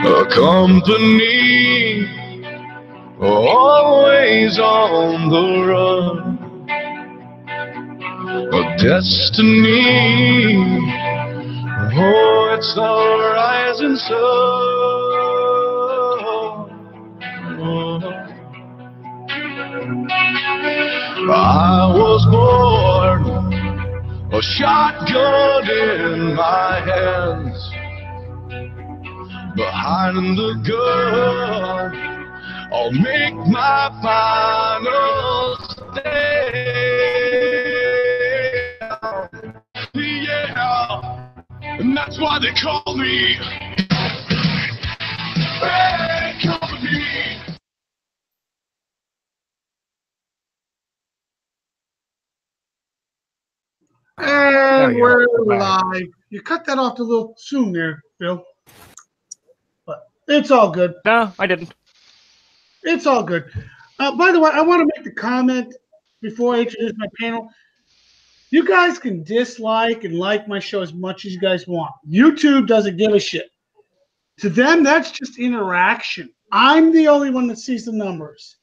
A company always on the run. A destiny, oh, it's the rising sun. I was born, a shotgun in my hands. Behind the gun, I'll make my final stand. Yeah, and that's why they call me Bad Company. And we're live. You cut that off a little soon there, Phil. But it's all good. No, I didn't. It's all good. By the way, I want to make the comment before I introduce my panel. You guys can dislike and like my show as much as you guys want. YouTube doesn't give a shit. To them, that's just interaction. I'm the only one that sees the numbers.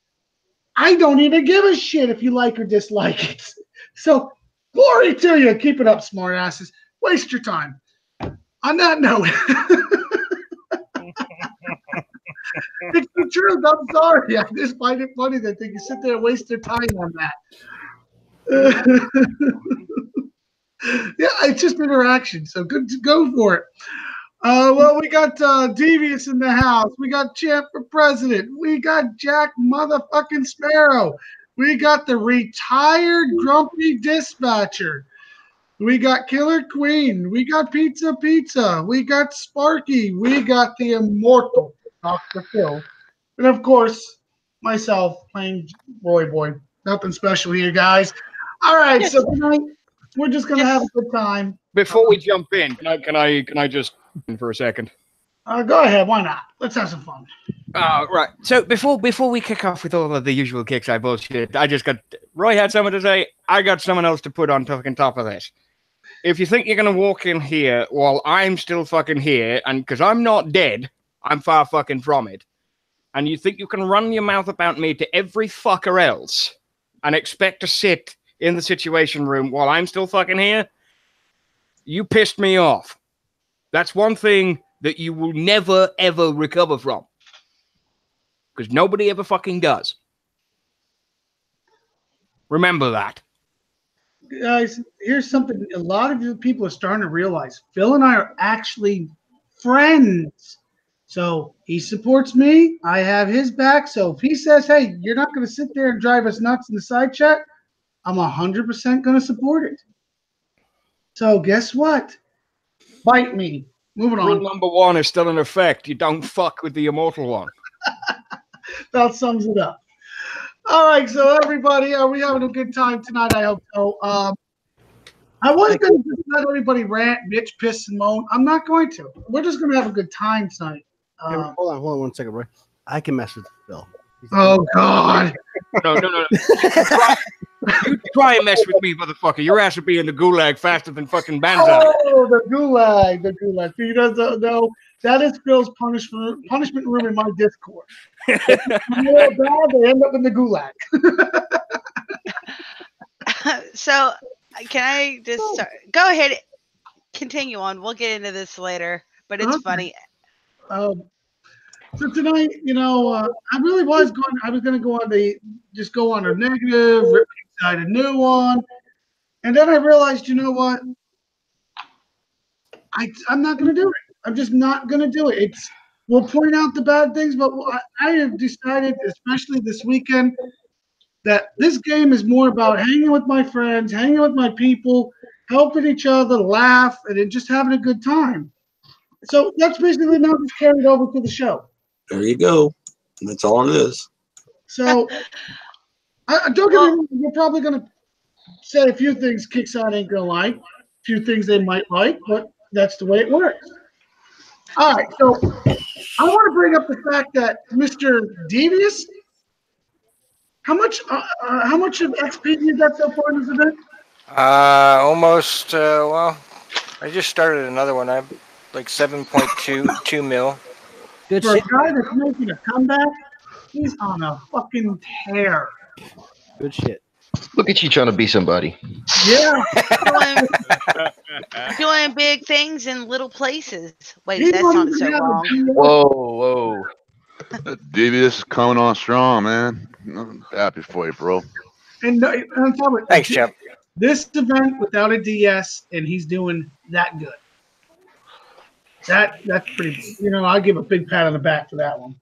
I don't even give a shit if you like or dislike it. So, glory to you. Keep it up, smartasses. Waste your time. On that note, it's the truth. I'm sorry. I just find it funny that they can sit there and waste their time on that. Yeah, it's just interaction. So good to go for it. Well, we got Devious in the house. We got Champ for president. We got Jack motherfucking Sparrow. We got the retired grumpy dispatcher. We got Killer Queen. We got Pizza. We got Sparky. We got the immortal Dr. Phil. And, of course, myself playing Roy Boy. Nothing special here, guys. All right, so tonight we're just going to have a good time. Before we jump in, can I just for a second? Go ahead. Why not? Let's have some fun. Right. So before we kick off with all of the usual kickside bullshit, Roy had something to say. I got someone else to put on fucking top of this. If you think you're going to walk in here while I'm still fucking here, and because I'm not dead, I'm far fucking from it, and you think you can run your mouth about me to every fucker else and expect to sit in the Situation Room while I'm still fucking here, you pissed me off. That's one thing that you will never, ever recover from. Because nobody ever fucking does. Remember that. Guys, here's something a lot of you people are starting to realize. Phil and I are actually friends. So he supports me. I have his back. So if he says, hey, you're not going to sit there and drive us nuts in the side chat, I'm 100% going to support it. So guess what? Bite me. Moving on. Rule number 1 is still in effect. You don't fuck with the immortal one. That sums it up. All right, so everybody, are we having a good time tonight? I hope so. I was going to let everybody rant, bitch, piss, and moan. I'm not going to. We're just going to have a good time tonight. Hold on 1 second, Roy. I can mess with Phil. Oh, God. No. You try and mess with me, motherfucker. Your ass would be in the gulag faster than fucking Banzai. Oh, the gulag. If you guys know, that is Phil's punishment room in my Discord. If they're bad, they end up in the gulag. So, can I just start? Go ahead, continue on. We'll get into this later, but it's funny. So tonight, I really was going. I was going to go on a negative, decide a new one, and then I realized, you know what? I'm not going to do it. I'm just not going to do it. We'll point out the bad things, but I have decided, especially this weekend, that this game is more about hanging with my friends, hanging with my people, helping each other, laugh, and then just having a good time. So that's basically now just carried over to the show. There you go. That's all it is. So, don't get me wrong, we're probably going to say a few things Kickside ain't going to like, a few things they might like, but that's the way it works. All right, so I want to bring up the fact that Mr. Devious, how much of XP you got so far in this event? Almost. Well, I just started another one. I'm like 7.2 mil. Good For a shit. guy that's making a comeback, he's on a fucking tear. Good shit. Look at you trying to be somebody. Yeah, Doing big things in little places. Wait, he that won't sounded even so have a wrong. GM. Whoa. Devious is coming on strong, man. I'm happy for you, bro. And on top of it, Thanks, champ. this event without a DS, and he's doing that good. That's pretty. I give a big pat on the back for that one.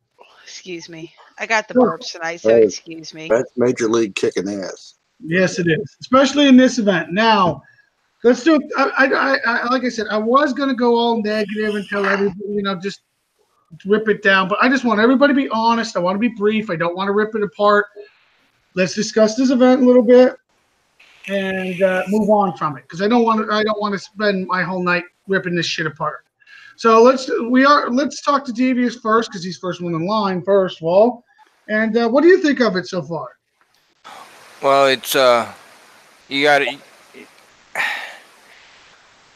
Excuse me. I got the Sure. burps tonight, so Hey. excuse me. That's Major League kicking ass. Yes, it is, especially in this event. Now, let's do it. I like I said, I was going to go all negative and tell everybody, just rip it down. But I just want everybody to be honest. I want to be brief. I don't want to rip it apart. Let's discuss this event a little bit and move on from it because I don't want to spend my whole night ripping this shit apart. So let's talk to Devious first because he's first one in line. First of all, and what do you think of it so far? Well, it's you got to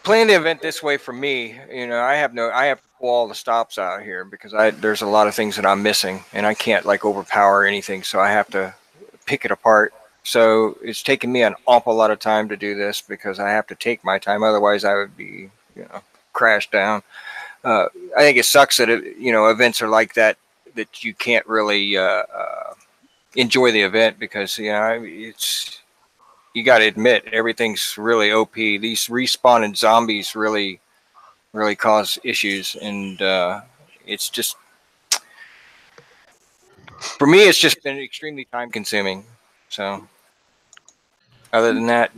playing the event this way for me. I have to pull all the stops out here because there's a lot of things that I'm missing, and I can't overpower anything, so I have to pick it apart. So it's taken me an awful lot of time to do this because I have to take my time. Otherwise, I would be crashed down. I think it sucks that events are like that you can't really enjoy the event because it's. You got to admit, everything's really OP. These respawning zombies really, really cause issues, and it's just for me. It's just been extremely time-consuming. So, other than that,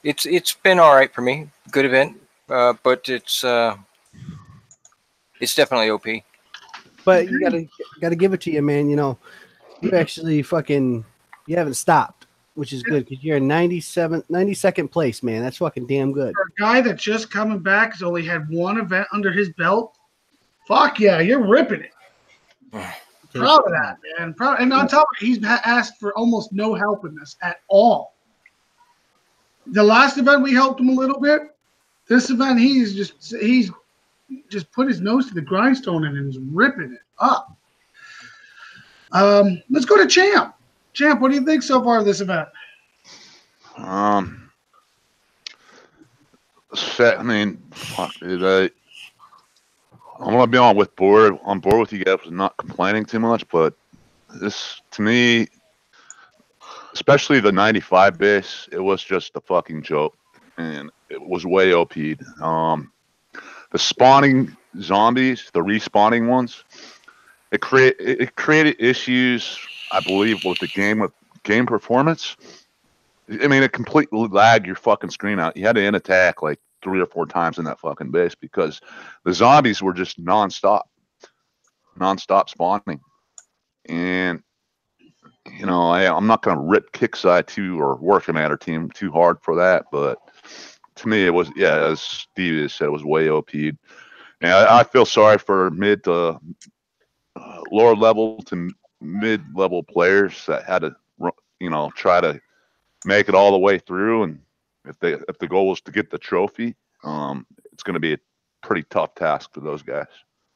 it's been all right for me. Good event, but it's definitely OP. But you gotta give it to you, man. You actually you haven't stopped, which is good because you're in 92nd place, man. That's fucking damn good. For a guy that's just coming back has only had one event under his belt. Fuck yeah, you're ripping it. Proud of that, man. And on top of it, he's asked for almost no help in this at all. The last event we helped him a little bit. This event he's just put his nose to the grindstone and is ripping it up. Let's go to Champ. Champ, what do you think so far of this event? Fuck, dude. I'm gonna be on board with you guys, not complaining too much, but this to me, especially the 95 base, it was just a fucking joke, and it was way OP'd. The spawning zombies, the respawning ones, it created issues, I believe, with the game performance. I mean, it completely lagged your fucking screen out. You had to end attack like 3 or 4 times in that fucking base because the zombies were just nonstop spawning. And I'm not gonna rip Kickside or Working Matter team too hard for that, but to me it was, as Steve said, it was way OP'd. And I feel sorry for mid to lower level to mid-level players that had to try to make it all the way through, and if the goal was to get the trophy, it's going to be a pretty tough task for those guys.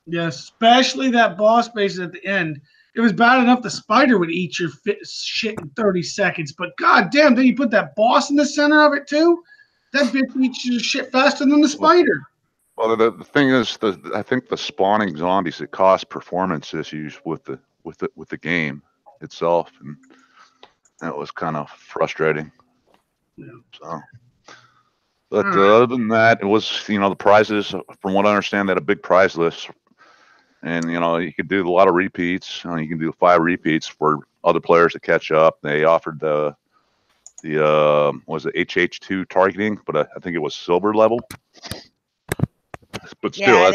Yeah, especially that boss base at the end. It was bad enough the spider would eat your shit in 30 seconds, but goddamn, then you put that boss in the center of it too. That bitch eats your shit faster than the spider. Well, the thing is, I think the spawning zombies, it caused performance issues with the game itself, and that was kind of frustrating. Yeah. So, but other than that, it was the prizes. From what I understand, they had a big prize list, and you could do a lot of repeats. You can do 5 repeats for other players to catch up. They offered the was it HH2 targeting, but I think it was silver level. But still,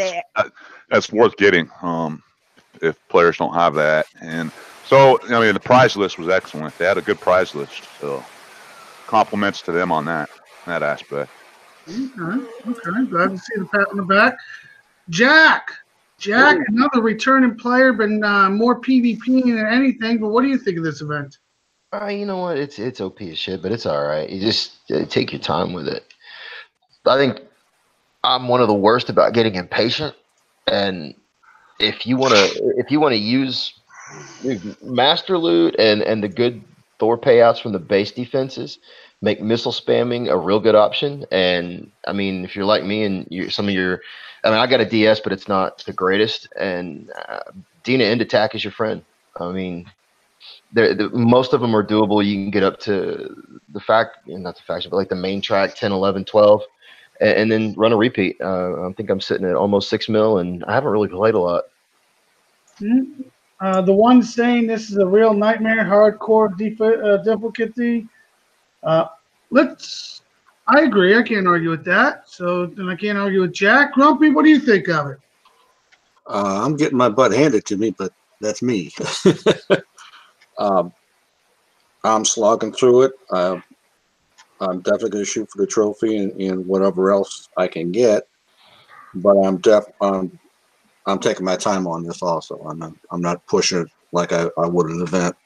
that's worth getting if players don't have that. And so, the prize list was excellent. They had a good prize list. So, compliments to them on that aspect. Okay. Glad to see the pat on the back. Jack, Jack, another returning player, been more PvP than anything. But what do you think of this event? You know what? It's OP as shit, but it's all right. You just take your time with it. I think I'm one of the worst about getting impatient, and if you want to use Master Loot and the good Thor payouts from the base defenses, make missile spamming a real good option. And I mean, if you're like me and I got a DS, but it's not the greatest. And Dina End Attack is your friend. I mean, most of them are doable. You can get up to not the faction, but like the main track 10, 11, 12, and then run a repeat. I think I'm sitting at almost 6 mil, and I haven't really played a lot. The one saying this is a real nightmare, hardcore difficulty. I agree. I can't argue with that. So then I can't argue with Jack. Grumpy, what do you think of it? I'm getting my butt handed to me, but that's me. I'm slogging through it. I'm definitely going to shoot for the trophy and whatever else I can get. But I'm taking my time on this also. I'm not pushing it like I would an event.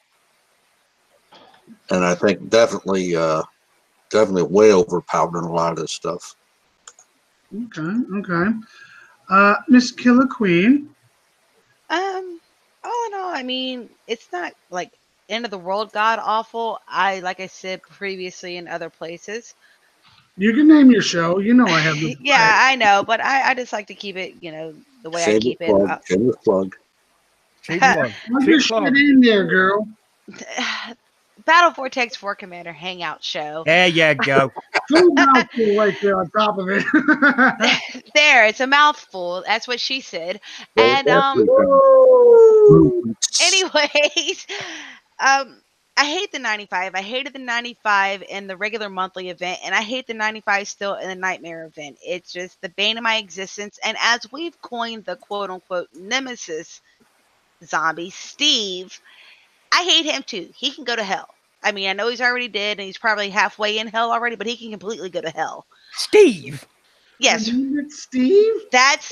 And I think definitely way overpowered in a lot of this stuff. Okay. Miss Killer Queen. All in all, I mean, it's not like end of the world god awful. Like I said previously in other places. You can name your show. You know I have. Yeah, I know, but I just like to keep it, the way I keep it. Shameless plug. Plug your shit in there, girl. Battle Vortex 4 Commander Hangout Show. There you go. Two mouthful right there on top of it. There, it's a mouthful. That's what she said. And anyways, I hate the 95. I hated the 95 in the regular monthly event, and I hate the 95 still in the Nightmare event. It's just the bane of my existence. And as we've coined the quote-unquote nemesis zombie, Steve, I hate him too. He can go to hell. I mean, I know he's already dead, and he's probably halfway in hell already, but he can completely go to hell. Steve. Steve. Yes. That's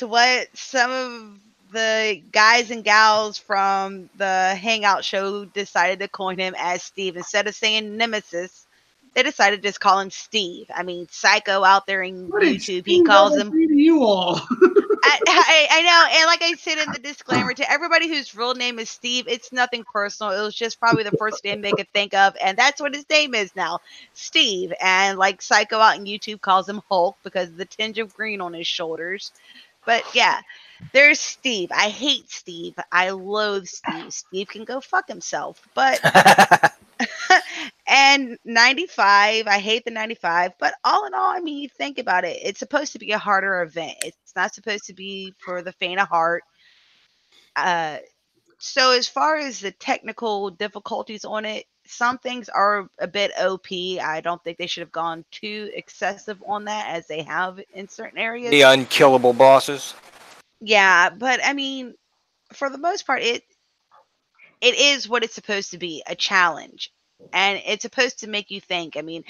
what some of the guys and gals from the Hangout show decided to coin him as Steve. Instead of saying Nemesis, they decided to just call him Steve. I mean, Psycho out there in YouTube, he calls him. You all. I know, and like I said in the disclaimer, to everybody whose real name is Steve, it's nothing personal. It was just probably the first name they could think of, and that's what his name is now, Steve. And like Psycho out in YouTube calls him Hulk because of the tinge of green on his shoulders. But yeah, there's Steve. I hate Steve. I loathe Steve. Steve can go fuck himself. But and 95, I hate the 95. But all in all, I mean, you think about it. It's supposed to be a harder event. It's not supposed to be for the faint of heart. So as far as the technical difficulties on it, some things are a bit OP. I don't think they should have gone too excessive on that as they have in certain areas. The unkillable bosses. Yeah, but I mean, for the most part, it is what it's supposed to be, a challenge. And it's supposed to make you think. I mean,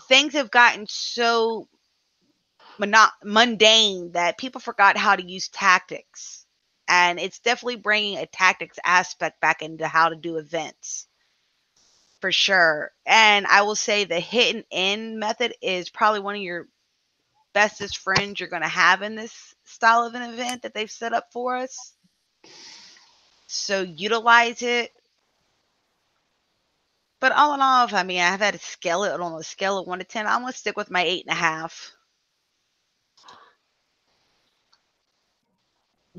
things have gotten so mundane that people forgot how to use tactics. And it's definitely bringing a tactics aspect back into how to do events. For sure. And I will say the hit and end method is probably one of your bestest friends you're going to have in this style of an event that they've set up for us. So utilize it. But all in all, I mean, I've had a scale it on a scale of 1 to 10. I'm going to stick with my 8.5.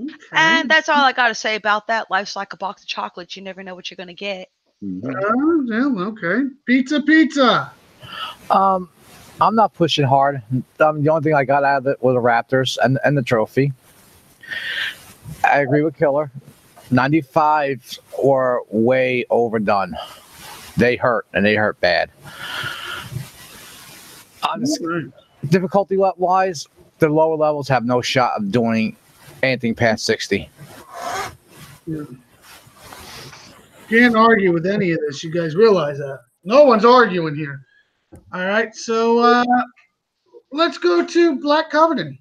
Okay. And that's all I got to say about that. Life's like a box of chocolates. You never know what you're going to get. Yeah, okay. Pizza. I'm not pushing hard. The only thing I got out of it was the Raptors and the trophy. I agree with Killer. 95s were way overdone. They hurt, and they hurt bad. Difficulty-wise, the lower levels have no shot of doing anything past 60. Yeah. Can't argue with any of this. You guys realize that. No one's arguing here. All right, so let's go to Black Covenant.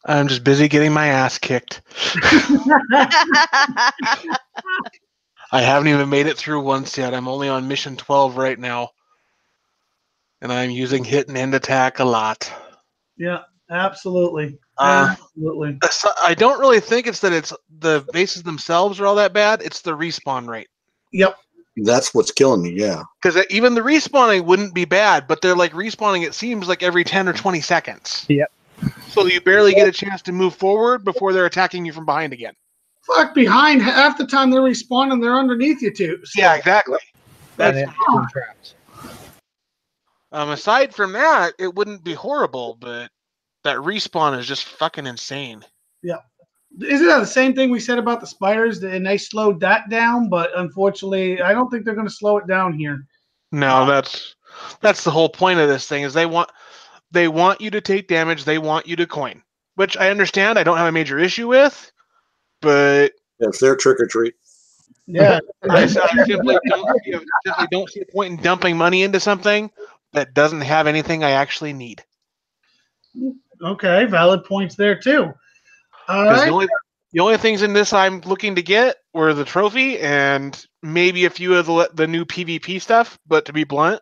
I'm just busy getting my ass kicked. I haven't even made it through once yet. I'm only on mission 12 right now. And I'm using hit and end attack a lot. Yeah, absolutely. Absolutely. So I don't really think it's that it's the bases themselves are all that bad. It's the respawn rate. Yep. That's what's killing me, yeah. Because even the respawning wouldn't be bad, but they're like respawning, it seems like every 10 or 20 seconds. Yep. So you barely get a chance to move forward before they're attacking you from behind again. Fuck behind. Half the time they're respawning, they're underneath you too. So. Yeah, exactly. And That's, then traps. aside from that, it wouldn't be horrible, but that respawn is just fucking insane. Yeah. Isn't that the same thing we said about the spiders? And they slowed that down, but unfortunately, I don't think they're going to slow it down here. No, that's the whole point of this thing is they want you to take damage, they want you to coin, which I understand. I don't have a major issue with, but It's their trick or treat. Yeah. I simply don't see a point in dumping money into something that doesn't have anything I actually need. Okay, valid points there too. All 'Cause right. the only things in this I'm looking to get were the trophy and maybe a few of the new PvP stuff. But to be blunt,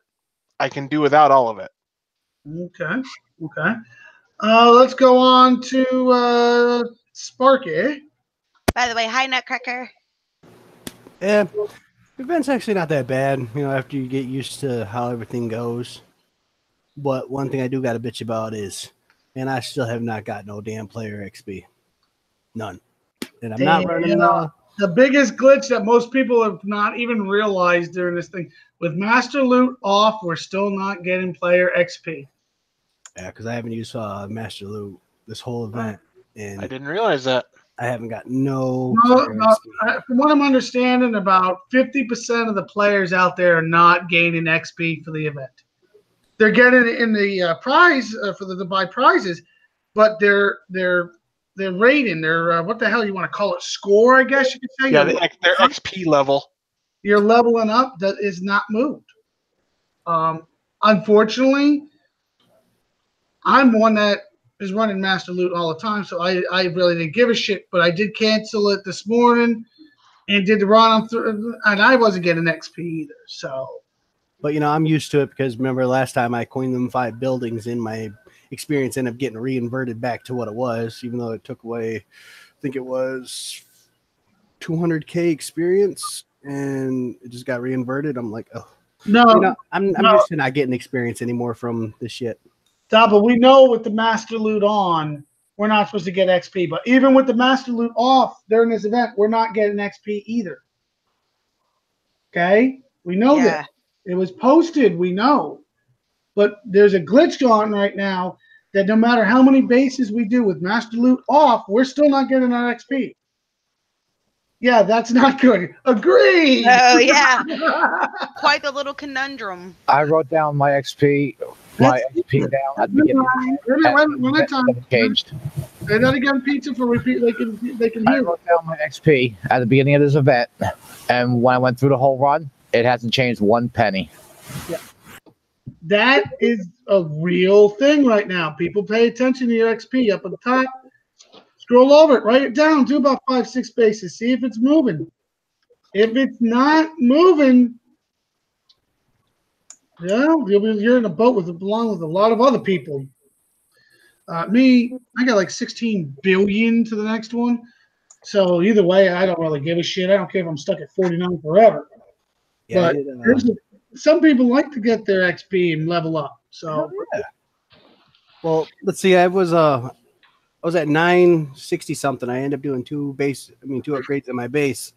I can do without all of it. Okay. Okay. Let's go on to Sparky. By the way, hi Nutcracker. Yeah, the event's actually not that bad, after you get used to how everything goes. But one thing I do got to bitch about is, and I still have not got no damn player XP. None. And I'm not running the biggest glitch that most people have not even realized during this thing. With Master Loot off, we're still not getting player XP. Yeah, because I haven't used Master Loot this whole event. And I didn't realize that. I haven't got no. From what I'm understanding, about 50% of the players out there are not gaining XP for the event. They're getting it in the prize for the buy prizes, but they're rating their what the hell you want to call it, score, I guess you could say. Yeah, their XP level. Your leveling up that is not moved. Unfortunately, I'm one that is running Master Loot all the time, so I really didn't give a shit. But I did cancel it this morning and did the run and I wasn't getting XP either. So, but I'm used to it because remember last time I coined them 5 buildings and my experience ended up getting reinverted back to what it was, even though it took away, I think it was 200k experience, and it just got reinverted. I'm like, oh no, I'm used to not getting experience anymore from this shit. But we know with the Master Loot on, we're not supposed to get XP. But even with the Master Loot off during this event, we're not getting XP either. Okay? We know that. It was posted, we know. But there's a glitch going right now that no matter how many bases we do with Master Loot off, we're still not getting our XP. Yeah, that's not good. Agreed. Oh, yeah. Quite a little conundrum. I wrote down my XP. My XP down at the beginning. One at a time. Changed. Say that again, Pizza, for repeat. They can I hear. wrote down my XP at the beginning of this event, and when I went through the whole run, it hasn't changed 1 penny. Yeah. That is a real thing right now. People pay attention to your XP up at the top. Scroll over it, write it down, do about 5-6 bases, see if it's moving. If it's not moving, yeah, you're in a boat along with a lot of other people. Me, I got like 16 billion to the next one. So either way, I don't really give a shit. I don't care if I'm stuck at 49 forever. Yeah, but some people like to get their XP and level up. So, well, let's see. I was at 960 something. I ended up doing 2 upgrades in my base.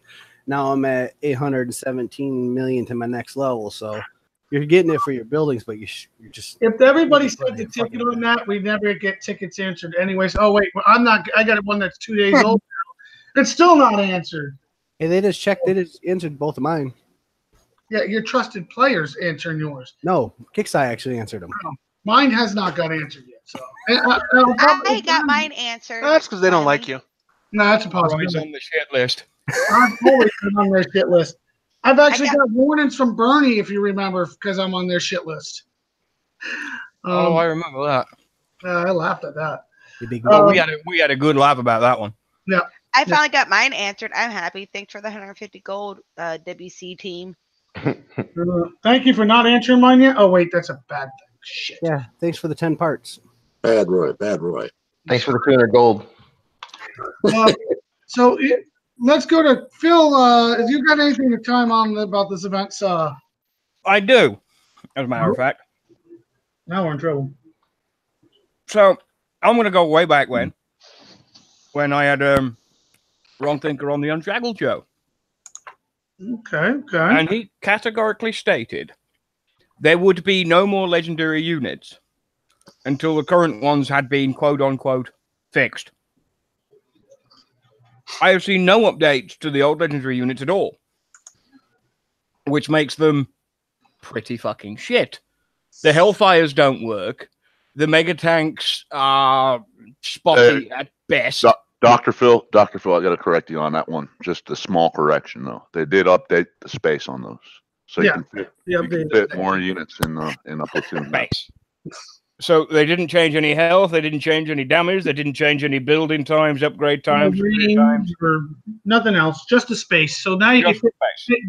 Now I'm at 817 million to my next level. So you're getting it for your buildings, but you're just. If everybody sent the ticket on that, we never get tickets answered anyways. Oh wait, I'm not. I got one that's 2 days old now. It's still not answered. And they just checked. They just answered both of mine. Yeah, your trusted players answering yours. No, Kicksai actually answered them. No, mine has not got answered yet. So I got mine answered. That's because they don't like you. No, that's a possibility. Always on the shit list. I've always been on their shit list. I've actually got warnings from Bernie, if you remember, because I'm on their shit list. I remember that. I laughed at that. We had a good laugh about that one. Yeah. I finally got mine answered. I'm happy. Thanks for the 150 gold, WC team. Thank you for not answering mine yet. Oh wait, that's a bad thing. Shit. Yeah, thanks for the 10 parts. Bad Roy. Bad Roy. Thanks for the 200 gold. So let's go to Phil. Have you got anything to chime on about this event? I do, as a matter of fact. Now we're in trouble. So I'm going to go way back when I had Ron Thinker on the Unshackled show. Okay. And he categorically stated there would be no more legendary units until the current ones had been quote unquote fixed. I have seen no updates to the old legendary units at all, which makes them pretty fucking shit. The Hellfires don't work. The Mega Tanks are spotty at best. Dr. Phil, I got to correct you on that one. Just a small correction, though. They did update the space on those, so you can fit more units in a platoon. Base. So they didn't change any health. They didn't change any damage. They didn't change any building times, upgrade times, or nothing else. Just the space. So now you can fit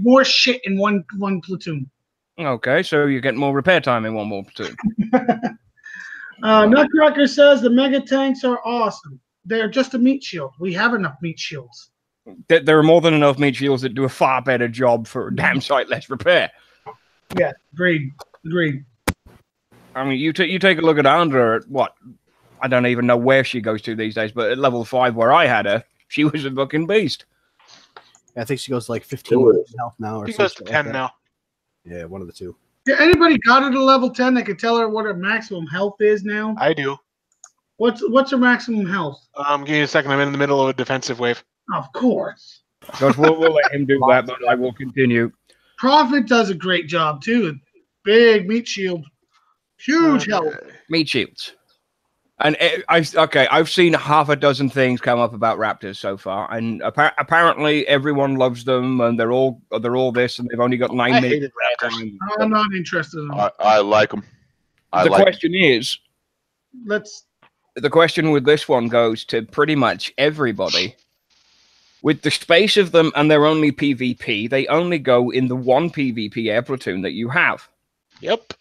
more shit in one platoon. Okay, so you get more repair time in one more platoon. Nutcracker says the Mega Tanks are awesome. They're just a meat shield. We have enough meat shields. There are more than enough meat shields that do a far better job for a damn sight less repair. Yeah, agreed. I mean, you take a look at Andra at what? I don't even know where she goes to these days, but at level 5 where I had her, she was a fucking beast. I think she goes to like 15 health now. Or she goes to 10 now. Yeah, one of the two. Yeah, anybody got her to level 10 that could tell her what her maximum health is now? I do. What's her maximum health? Give me a second. I'm in the middle of a defensive wave. Of course. Because we'll let him do that, but I will continue. Prophet does a great job too. Big meat shield. Huge health. Meat shields. And I've seen half a dozen things come up about Raptors so far, and apparently everyone loves them, and they're all this, and they've only got 9 minutes. I'm not interested in them. I like them. The question with this one goes to pretty much everybody. With the space of them, and they're only PvP, they only go in the one PvP air platoon that you have. Yep.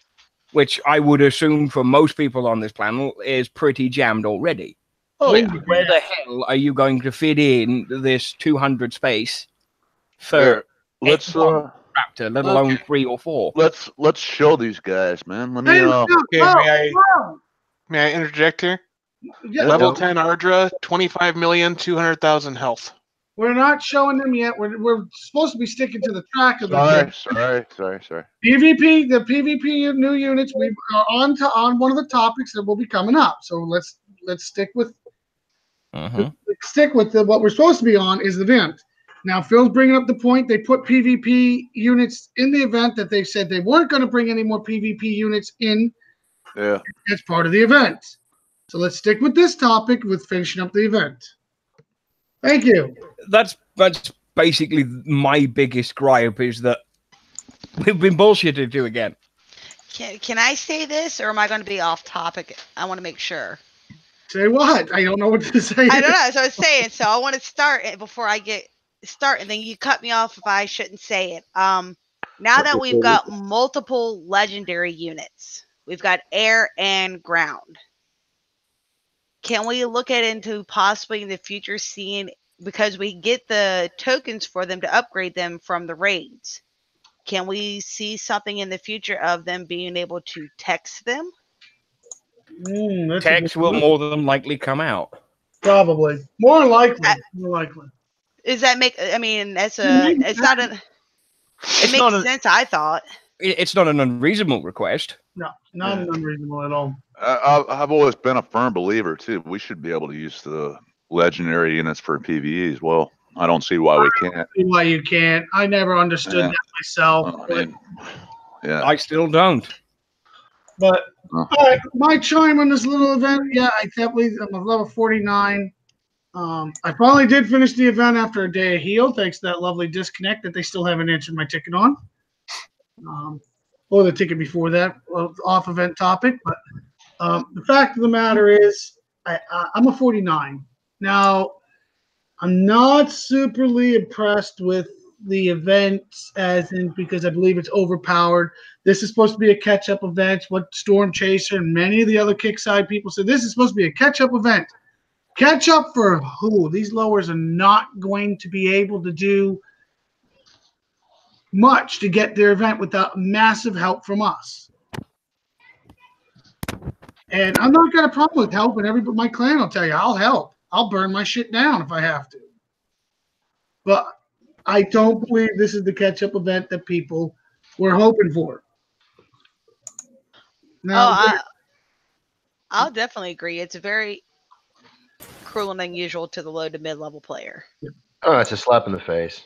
Which I would assume for most people on this panel is pretty jammed already. Oh, yeah. Where the hell are you going to fit in this 200 space for Raptor, let alone 3 or 4? Let's show these guys, man. Let me. May I interject here? Yeah, Level 10 Ardra, 25,200,000 health. We're not showing them yet. We're supposed to be sticking to the track of the Sorry. PvP, the PvP new units. We are on one of the topics that will be coming up. So let's stick with what we're supposed to be on is the event. Now Phil's bringing up the point they put PvP units in the event that they said they weren't going to bring any more PvP units in. Yeah, as part of the event. So let's stick with this topic with finishing up the event. Thank you. That's basically my biggest gripe is that we've been bullshitted to again. Can I say this, or am I going to be off topic? I want to make sure. Say what? I don't know what to say. I don't know. So I was saying. So I want to start it before I get started, and then you cut me off if I shouldn't say it. Now that we've got multiple legendary units, we've got air and ground. Can we look at into possibly in the future seeing, because we get the tokens for them to upgrade them from the raids, can we see something in the future of them being able to text them? Text will more than likely come out. Probably. More likely. Does that make, I mean, that's a, it's not a, it makes sense, I thought. It's not an unreasonable request. No, not unreasonable at all. I've always been a firm believer too. We should be able to use the legendary units for PvE as well. I don't see why we can't. Why you can't? I never understood that myself. I still don't. But all right, my chime on this little event. Yeah, I definitely I'm a level 49. I finally did finish the event after a day of heal, thanks to that lovely disconnect that they still haven't answered my ticket on. Or the ticket before that, off event topic. But the fact of the matter is, I'm a 49. Now, I'm not superly impressed with the event, as in because I believe it's overpowered. This is supposed to be a catch-up event. What Storm Chaser and many of the other Kickside people said, this is supposed to be a catch-up event. Catch up for who? These lowers are not going to be able to do much to get their event without massive help from us. And I'm not got a problem with helping everybody. My clan will tell you, I'll help. I'll burn my shit down if I have to. But I don't believe this is the catch-up event that people were hoping for. Now, I'll definitely agree. It's very cruel and unusual to the low to mid-level player. Oh, it's a slap in the face.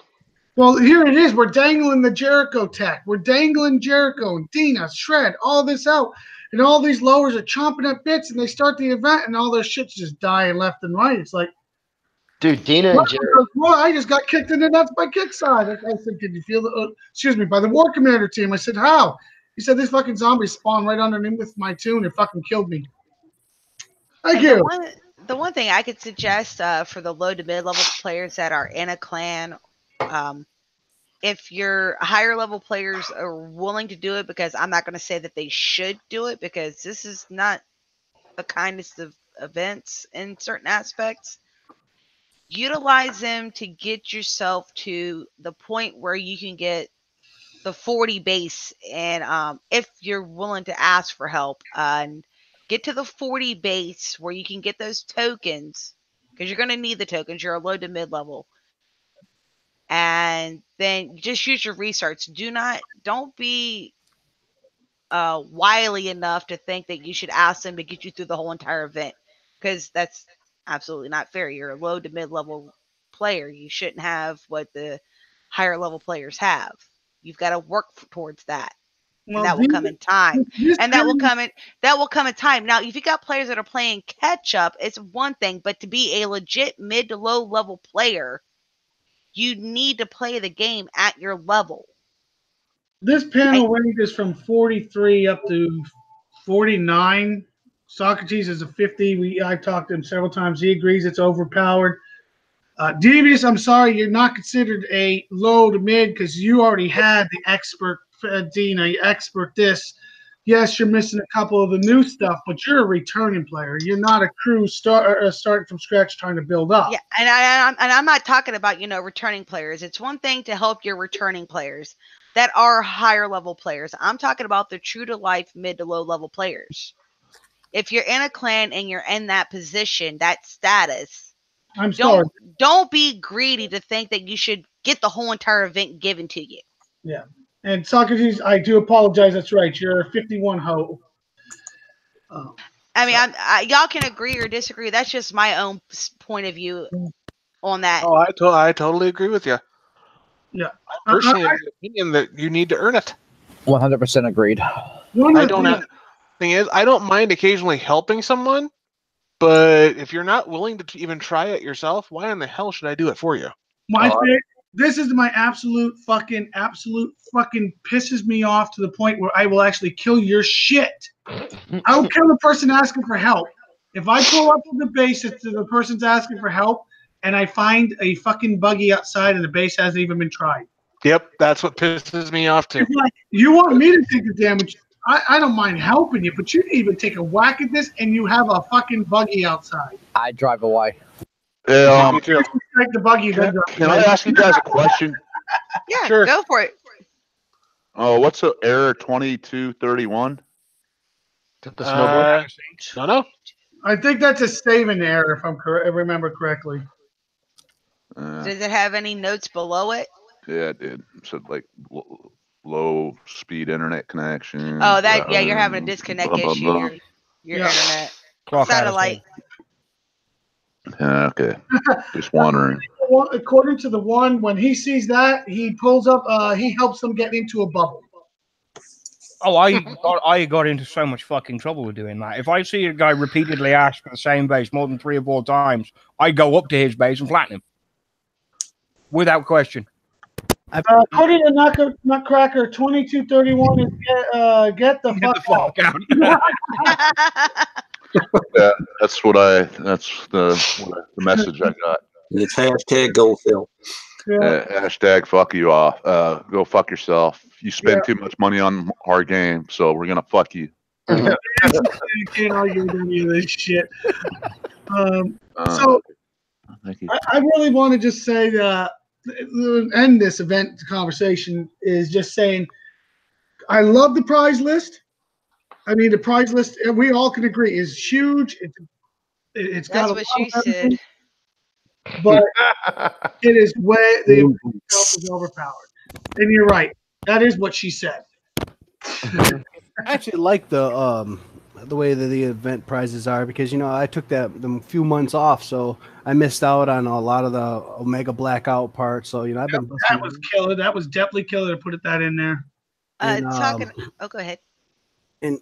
well, here it is. We're dangling the Jericho tech. We're dangling Jericho and Dina, Shred, all this out. And all these lowers are chomping at bits, and they start the event, and all their shit's just dying left and right. It's like, Dude, Dina and Jericho. well, I just got kicked in the nuts by Kickside. I said, "Did you feel the? Excuse me, by the War Commander team." I said, "How?" He said, "This fucking zombie spawned right underneath with my tune and fucking killed me." Thank you. The one thing I could suggest for the low to mid level players that are in a clan, if your higher level players are willing to do it, because I'm not going to say that they should do it, because this is not the kindest of events in certain aspects. Utilize them to get yourself to the point where you can get the 40 base, and if you're willing to ask for help, and get to the 40 base where you can get those tokens, because you're going to need the tokens. You're a low to mid level, and then just use your research. Don't be wily enough to think that you should ask them to get you through the whole entire event, because that's absolutely not fair. You're a low to mid level player. You shouldn't have what the higher level players have. You've got to work towards that. Well, And that will come in time. And that will come in time. Now, if you got players that are playing catch up, it's one thing, but to be a legit mid to low level player, you need to play the game at your level. This panel ranges from 43 up to 49. Socrates is a 50. I've talked to him several times. He agrees it's overpowered. Devious, I'm sorry, you're not considered a low to mid because you already had the expert Dina, expert this. Yes, you're missing a couple of the new stuff, but you're a returning player. You're not a crew starting from scratch trying to build up. Yeah, and I'm not talking about returning players. It's one thing to help your returning players that are higher level players. I'm talking about the true to life mid to low level players. If you're in a clan and you're in that position, that status, don't be greedy to think that you should get the whole entire event given to you. Yeah. And Socrates, I do apologize. That's right. You're a 51 ho. I mean, y'all can agree or disagree. That's just my own point of view on that. Oh, I totally agree with you. Yeah. I personally have the opinion that you need to earn it. 100% agreed. Thing is, I don't mind occasionally helping someone, but if you're not willing to even try it yourself, why in the hell should I do it for you? This is my absolute fucking pisses me off to the point where I will actually kill your shit. I will kill the person asking for help. If I pull up to the base to the person's asking for help and I find a fucking buggy outside and the base hasn't even been tried. Yep, that's what pisses me off too. Like, you want me to take the damage? I don't mind helping you, but you didn't even take a whack at this and you have a fucking buggy outside. I drive away. Take the buggy. Can I ask you guys a question? Yeah, sure. Go for it. Oh, what's the error 2231? The snowboard? No. I think that's a saving error, if I remember correctly. Does it have any notes below it? Yeah, it did. It said like low speed internet connection. Oh, yeah, you're having a disconnect issue. Your internet. Satellite. Okay. Just wondering. According to the one, when he sees that, he pulls up, he helps them get into a bubble. Oh, I got into so much fucking trouble with doing that. If I see a guy repeatedly ask for the same base more than 3 or 4 times, I go up to his base and flatten him. Without question. According to Nutcracker, 2231 is get the fuck out. Yeah, that's the message I got. It's hashtag go Phil. Yeah. Hashtag fuck you off. Go fuck yourself. You spend Yeah. too much money on our game, so we're gonna fuck you. You can't argue with any of this shit. So Thank you. I really want to just say end this event conversation is just saying I love the prize list. I mean, the prize list, we all can agree, is huge. It's got That's a what lot she of everything, said. but it is way the event itself is overpowered. And you're right. That is what she said. I actually like the way that the event prizes are because I took them few months off, so I missed out on a lot of the Omega Blackout parts. So I've been that was killer. That was definitely killer to put that in there. Oh, go ahead. And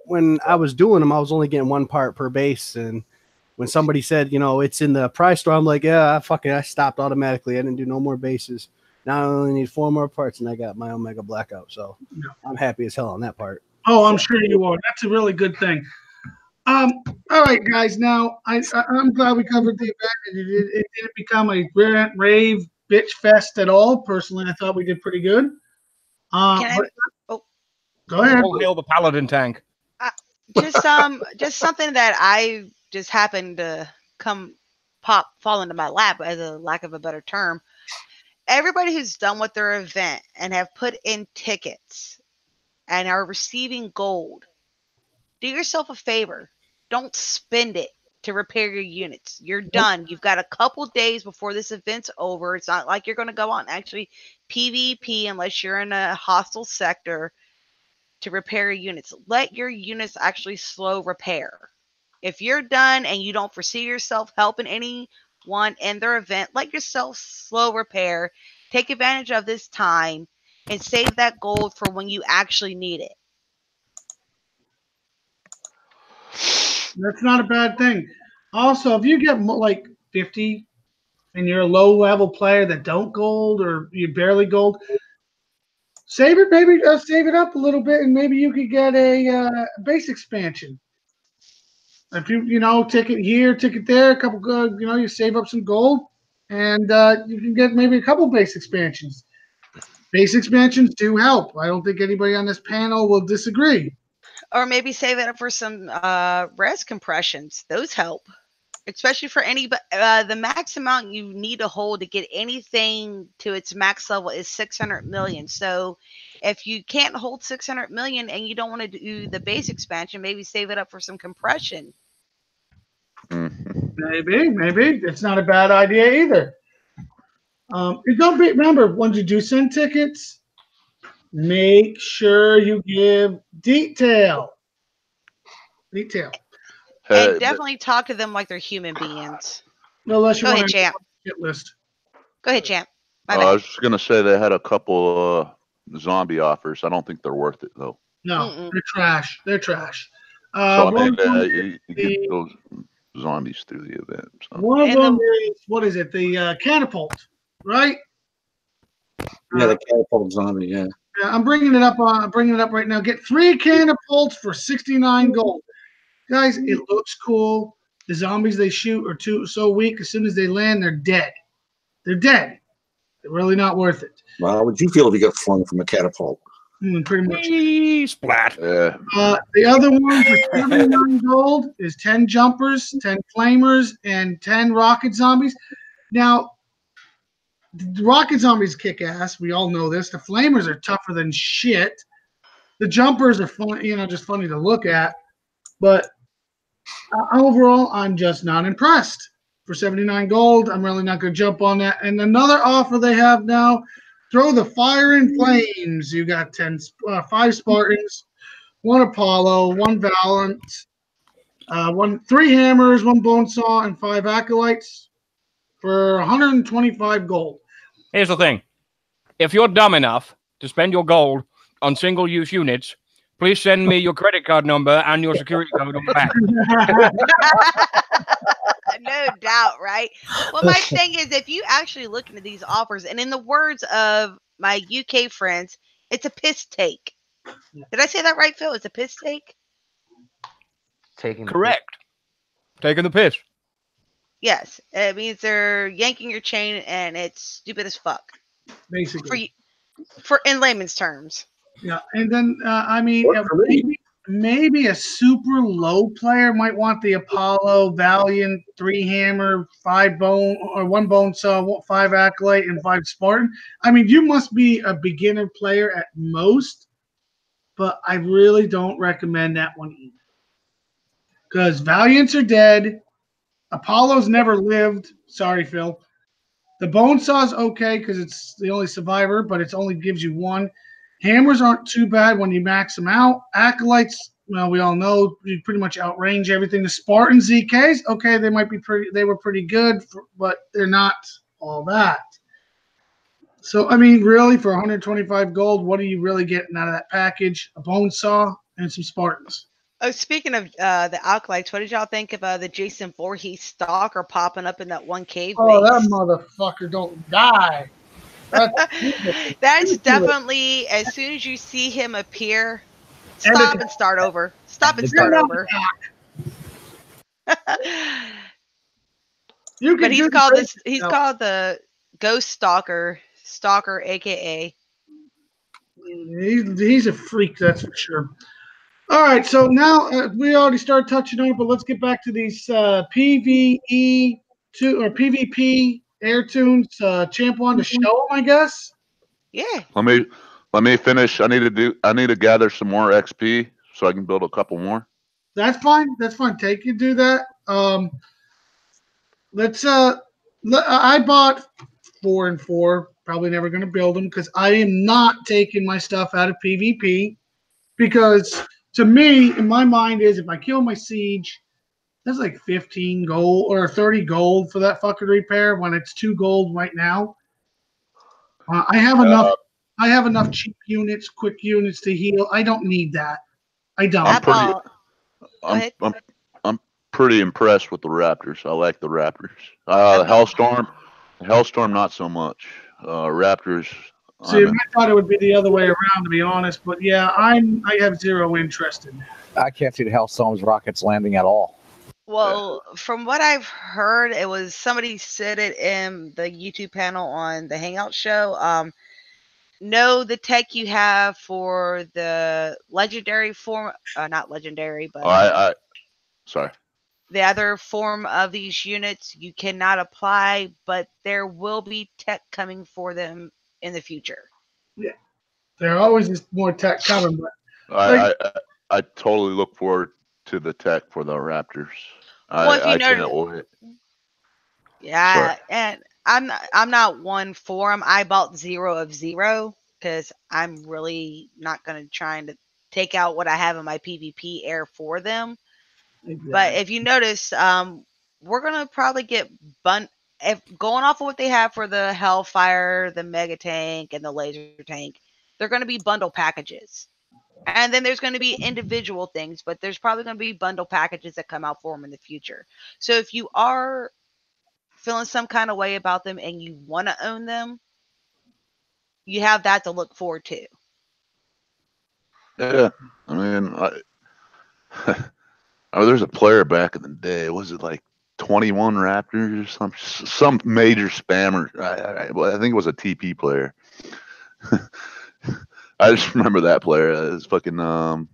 when I was doing them, I was only getting one part per base, and when somebody said it's in the prize store, I'm like, yeah, I stopped automatically. I didn't do no more bases. Now I only need 4 more parts, and I got my Omega Blackout. So I'm happy as hell on that part. Oh, I'm sure you are. That's a really good thing. All right, guys. Now I'm glad we covered the event. It didn't become a rant, rave, bitch fest at all. Personally, I thought we did pretty good. Go ahead. All hail the Paladin tank. Just something that I just happened to fall into my lap, as a lack of a better term. Everybody who's done with their event and have put in tickets and are receiving gold, do yourself a favor. Don't spend it to repair your units. You're done. You've got a couple days before this event's over. It's not like you're going to go on actually PvP unless you're in a hostile sector to repair your units. Let your units actually slow repair. If you're done and you don't foresee yourself helping anyone in their event, let yourself slow repair. Take advantage of this time and save that gold for when you actually need it. That's not a bad thing. Also, if you get like 50 and you're a low level player that don't gold or you barely gold, save it. Maybe save it up a little bit, and maybe you could get a base expansion. If you ticket here, ticket there, a couple you save up some gold, and you can get maybe a couple base expansions. Base expansions do help. I don't think anybody on this panel will disagree. Or maybe save it up for some res compressions. Those help, especially for the max amount you need to hold to get anything to its max level is 600 million. So if you can't hold 600 million and you don't want to do the base expansion, maybe save it up for some compression. Maybe it's not a bad idea either. Remember, when you do send tickets, make sure you give detail. And definitely talk to them like they're human beings. No, unless you Go want ahead, champ. Hit list. Go ahead, champ. I was just gonna say they had a couple zombie offers. I don't think they're worth it though. No, they're trash. They're trash. So I mean, you get those zombies through the event. So. One of them is, what is it? The catapult, right? Yeah, the catapult zombie. Yeah. I'm bringing it up. Bringing it up right now. Get 3 catapults for 69 gold, guys. It looks cool. The zombies they shoot are so weak. As soon as they land, they're dead. They're dead. They're really not worth it. Well, how would you feel if you got flung from a catapult? Pretty much. Splat. The other one for 79 gold is 10 jumpers, 10 flamers, and 10 rocket zombies. Now, the rocket zombies kick ass. We all know this. The flamers are tougher than shit. The jumpers are fun, just funny to look at. But overall, I'm just not impressed. For 79 gold, I'm really not going to jump on that. And another offer they have now, throw the fire and flames. You got 5 Spartans, 1 Apollo, 1 Valiant, 3 hammers, 1 bone saw, and 5 acolytes for 125 gold. Here's the thing. If you're dumb enough to spend your gold on single-use units, please send me your credit card number and your security code on the back. No doubt, right? Well, my thing is, if you actually look into these offers, and in the words of my UK friends, it's a piss take. Did I say that right, Phil? It's a piss take? Taking the Correct. Taking the piss. Yes, it means they're yanking your chain, and it's stupid as fuck. Basically. For in layman's terms. Yeah, and then I mean, maybe a super low player might want the Apollo, Valiant, 3 hammer, 5 bone or 1 bone saw, 5 acolyte, and 5 Spartan. I mean, you must be a beginner player at most, but I really don't recommend that one either. Because Valiants are dead, Apollo's never lived. Sorry, Phil. The bone saw's okay because it's the only survivor, but it only gives you 1. Hammers aren't too bad when you max them out. Acolytes, well, we all know you pretty much outrange everything. The Spartan ZKs, okay, they might be they were pretty good, but they're not all that. So, I mean, really, for 125 gold, what are you really getting out of that package? A bone saw and some Spartans. Oh, speaking of the Acolytes, what did y'all think of the Jason Voorhees stalker popping up in that one cave Oh, base? that motherfucker don't die. That's definitely, as soon as you see him appear, stop and start over. Stop and start over. But he's called this. He's called the Ghost Stalker, aka. He's a freak, that's for sure. All right, so now we already started touching on it, but let's get back to these PvE or PvP air tunes. Champ wanted to show them, I guess. Yeah. Let me finish. I need to gather some more XP so I can build a couple more. That's fine. That's fine. Take you do that. I bought 4 and 4. Probably never going to build them because I am not taking my stuff out of PvP because to me, in my mind, is if I kill my siege, that's like 15 gold or 30 gold for that fucking repair when it's 2 gold right now. I have enough. I have enough cheap units, quick units to heal. I don't need that. I don't. I'm pretty impressed with the Raptors. I like the Raptors. Hellstorm, not so much. Raptors. See, I thought it would be the other way around, to be honest. But yeah, I have 0 interest in that. I can't see the Hellstorm's rockets landing at all. Well, from what I've heard, it was somebody said it in the YouTube panel on the Hangout show. Know the tech you have for the legendary form, not legendary, but sorry. The other form of these units you cannot apply, but there will be tech coming for them in the future. Yeah, there always is more tech coming, but I totally look forward to the tech for the Raptors. I can't wait. Yeah, and I'm not one for them. I bought 0 of 0 because I'm really not going to try to take out what I have in my PvP air for them. Exactly. But if you notice, we're going to probably get going off of what they have for the Hellfire, the Mega Tank, and the Laser Tank. They're going to be bundle packages. And then there's going to be individual things, but there's probably going to be bundle packages that come out for them in the future. So if you are feeling some kind of way about them and you want to own them, you have that to look forward to. Yeah, I mean, there's a player back in the day. Was it like 21 Raptors or some major spammer? I think it was a TP player. I just remember that player. It's fucking the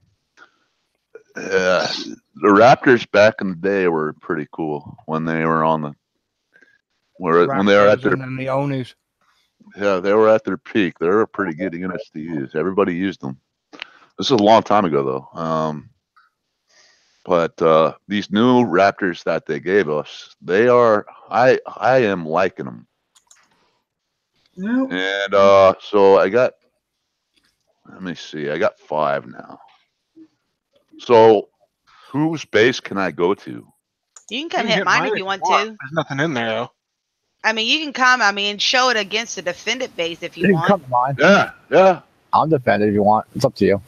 Raptors back in the day were pretty cool when they were on the when they were at their and the Onis. Yeah, they were at their peak. They were pretty good units to use. Everybody used them. This is a long time ago though. But these new Raptors that they gave us, they are I am liking them. Nope. And so I got. Let me see. I got 5 now. So, whose base can I go to? You can come hit mine if you want to. There's nothing in there, though. I mean, you can come. I mean, show it against the defended base if you want. Come to mine. Yeah. I'll defend it if you want. It's up to you.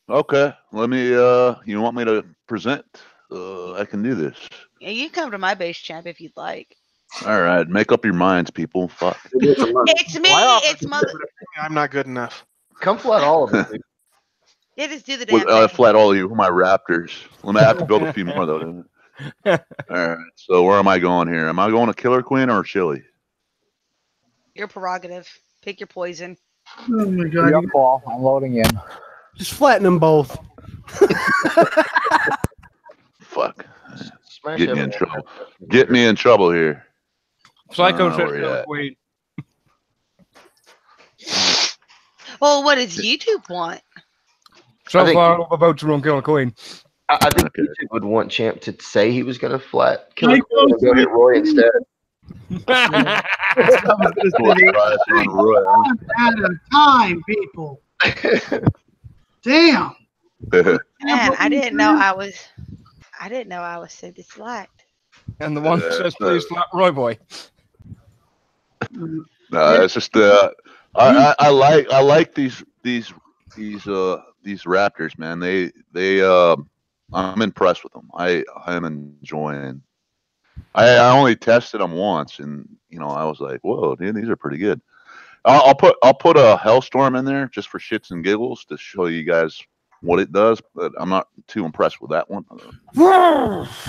Okay. Let me. You want me to present? I can do this. Yeah, you can come to my base, champ, if you'd like. All right. Make up your minds, people. Fuck. It's me. It's mother. I'm not good enough. Come flood all of it. Yeah, just do the damn With, I thing. flat all you my Raptors. Let me have to build a few more though. Didn't I? All right. So where am I going here? Am I going to Killer Queen or Chili? Your prerogative. Pick your poison. Oh my god. Your call. I'm loading in. Just flatten them both. Fuck. Smash Get me in everyone. trouble. Get me in trouble here. Psycho says where you Killer at? Queen. Well, what does YouTube want? So I think- far, all the votes are on Killer Queen. I think Okay. YouTube would want Champ to say he was going to flat Killer Like Queen and go hit Roy instead. I was gonna say, Try this on Roy. at a time, people. Damn. Man, I didn't know I was so disliked. And the one that says, please flat Roy Boy. No, it's just I like these Raptors, man. They I'm impressed with them. I am enjoying. I only tested them once, and I was like, whoa, dude, these are pretty good. I'll put a Hellstorm in there just for shits and giggles to show you guys what it does, but I'm not too impressed with that one.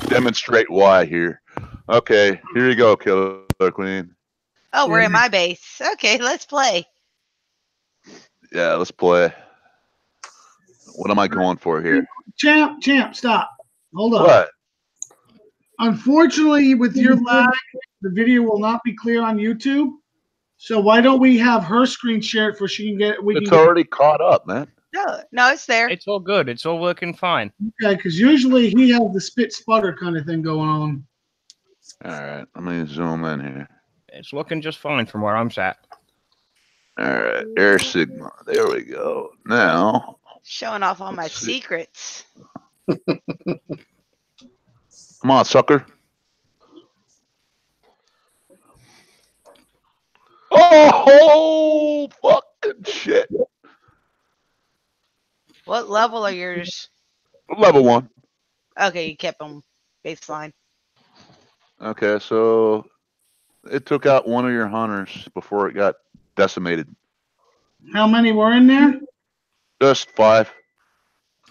Demonstrate why here. Okay, here you go, Killer Queen. Oh, we're in my base. Okay, let's play. Yeah, let's play. What am I going for here? Champ, stop. Hold on. What? Unfortunately, with your lag, the video will not be clear on YouTube. So why don't we have her screen shared for she can get It's already caught up, man. No, it's there. It's all good. It's all working fine. Okay, because usually he has the spit sputter kind of thing going on. All right, let me zoom in here. It's looking just fine from where I'm sat. All right, Air Sigma. There we go. Now, Showing off all my Let's see. secrets. come on, sucker. Oh, fucking shit. What level are yours? Level 1. Okay, you kept them baseline. Okay, so it took out one of your hunters before it got decimated. How many were in there? Just 5.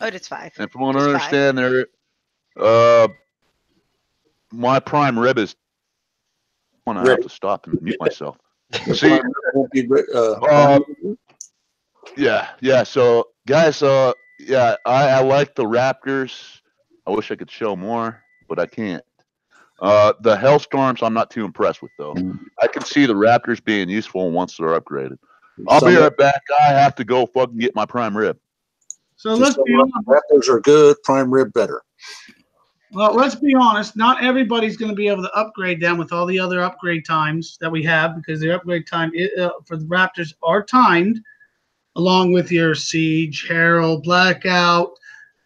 Oh, it's 5. And from what I Just 5. understand, my prime rib is. I have to stop and mute myself. See, yeah. So, guys, yeah, I like the Raptors. I wish I could show more, but I can't. The Hellstorms, I'm not too impressed with, though. I can see the Raptors being useful once they're upgraded. I'll be right back. I have to go fucking get my prime rib. So let's be honest. Raptors are good. Prime rib better. Well, let's be honest. Not everybody's going to be able to upgrade them with all the other upgrade times that we have, because the upgrade time for the Raptors are timed, along with your Siege, Herald, Blackout,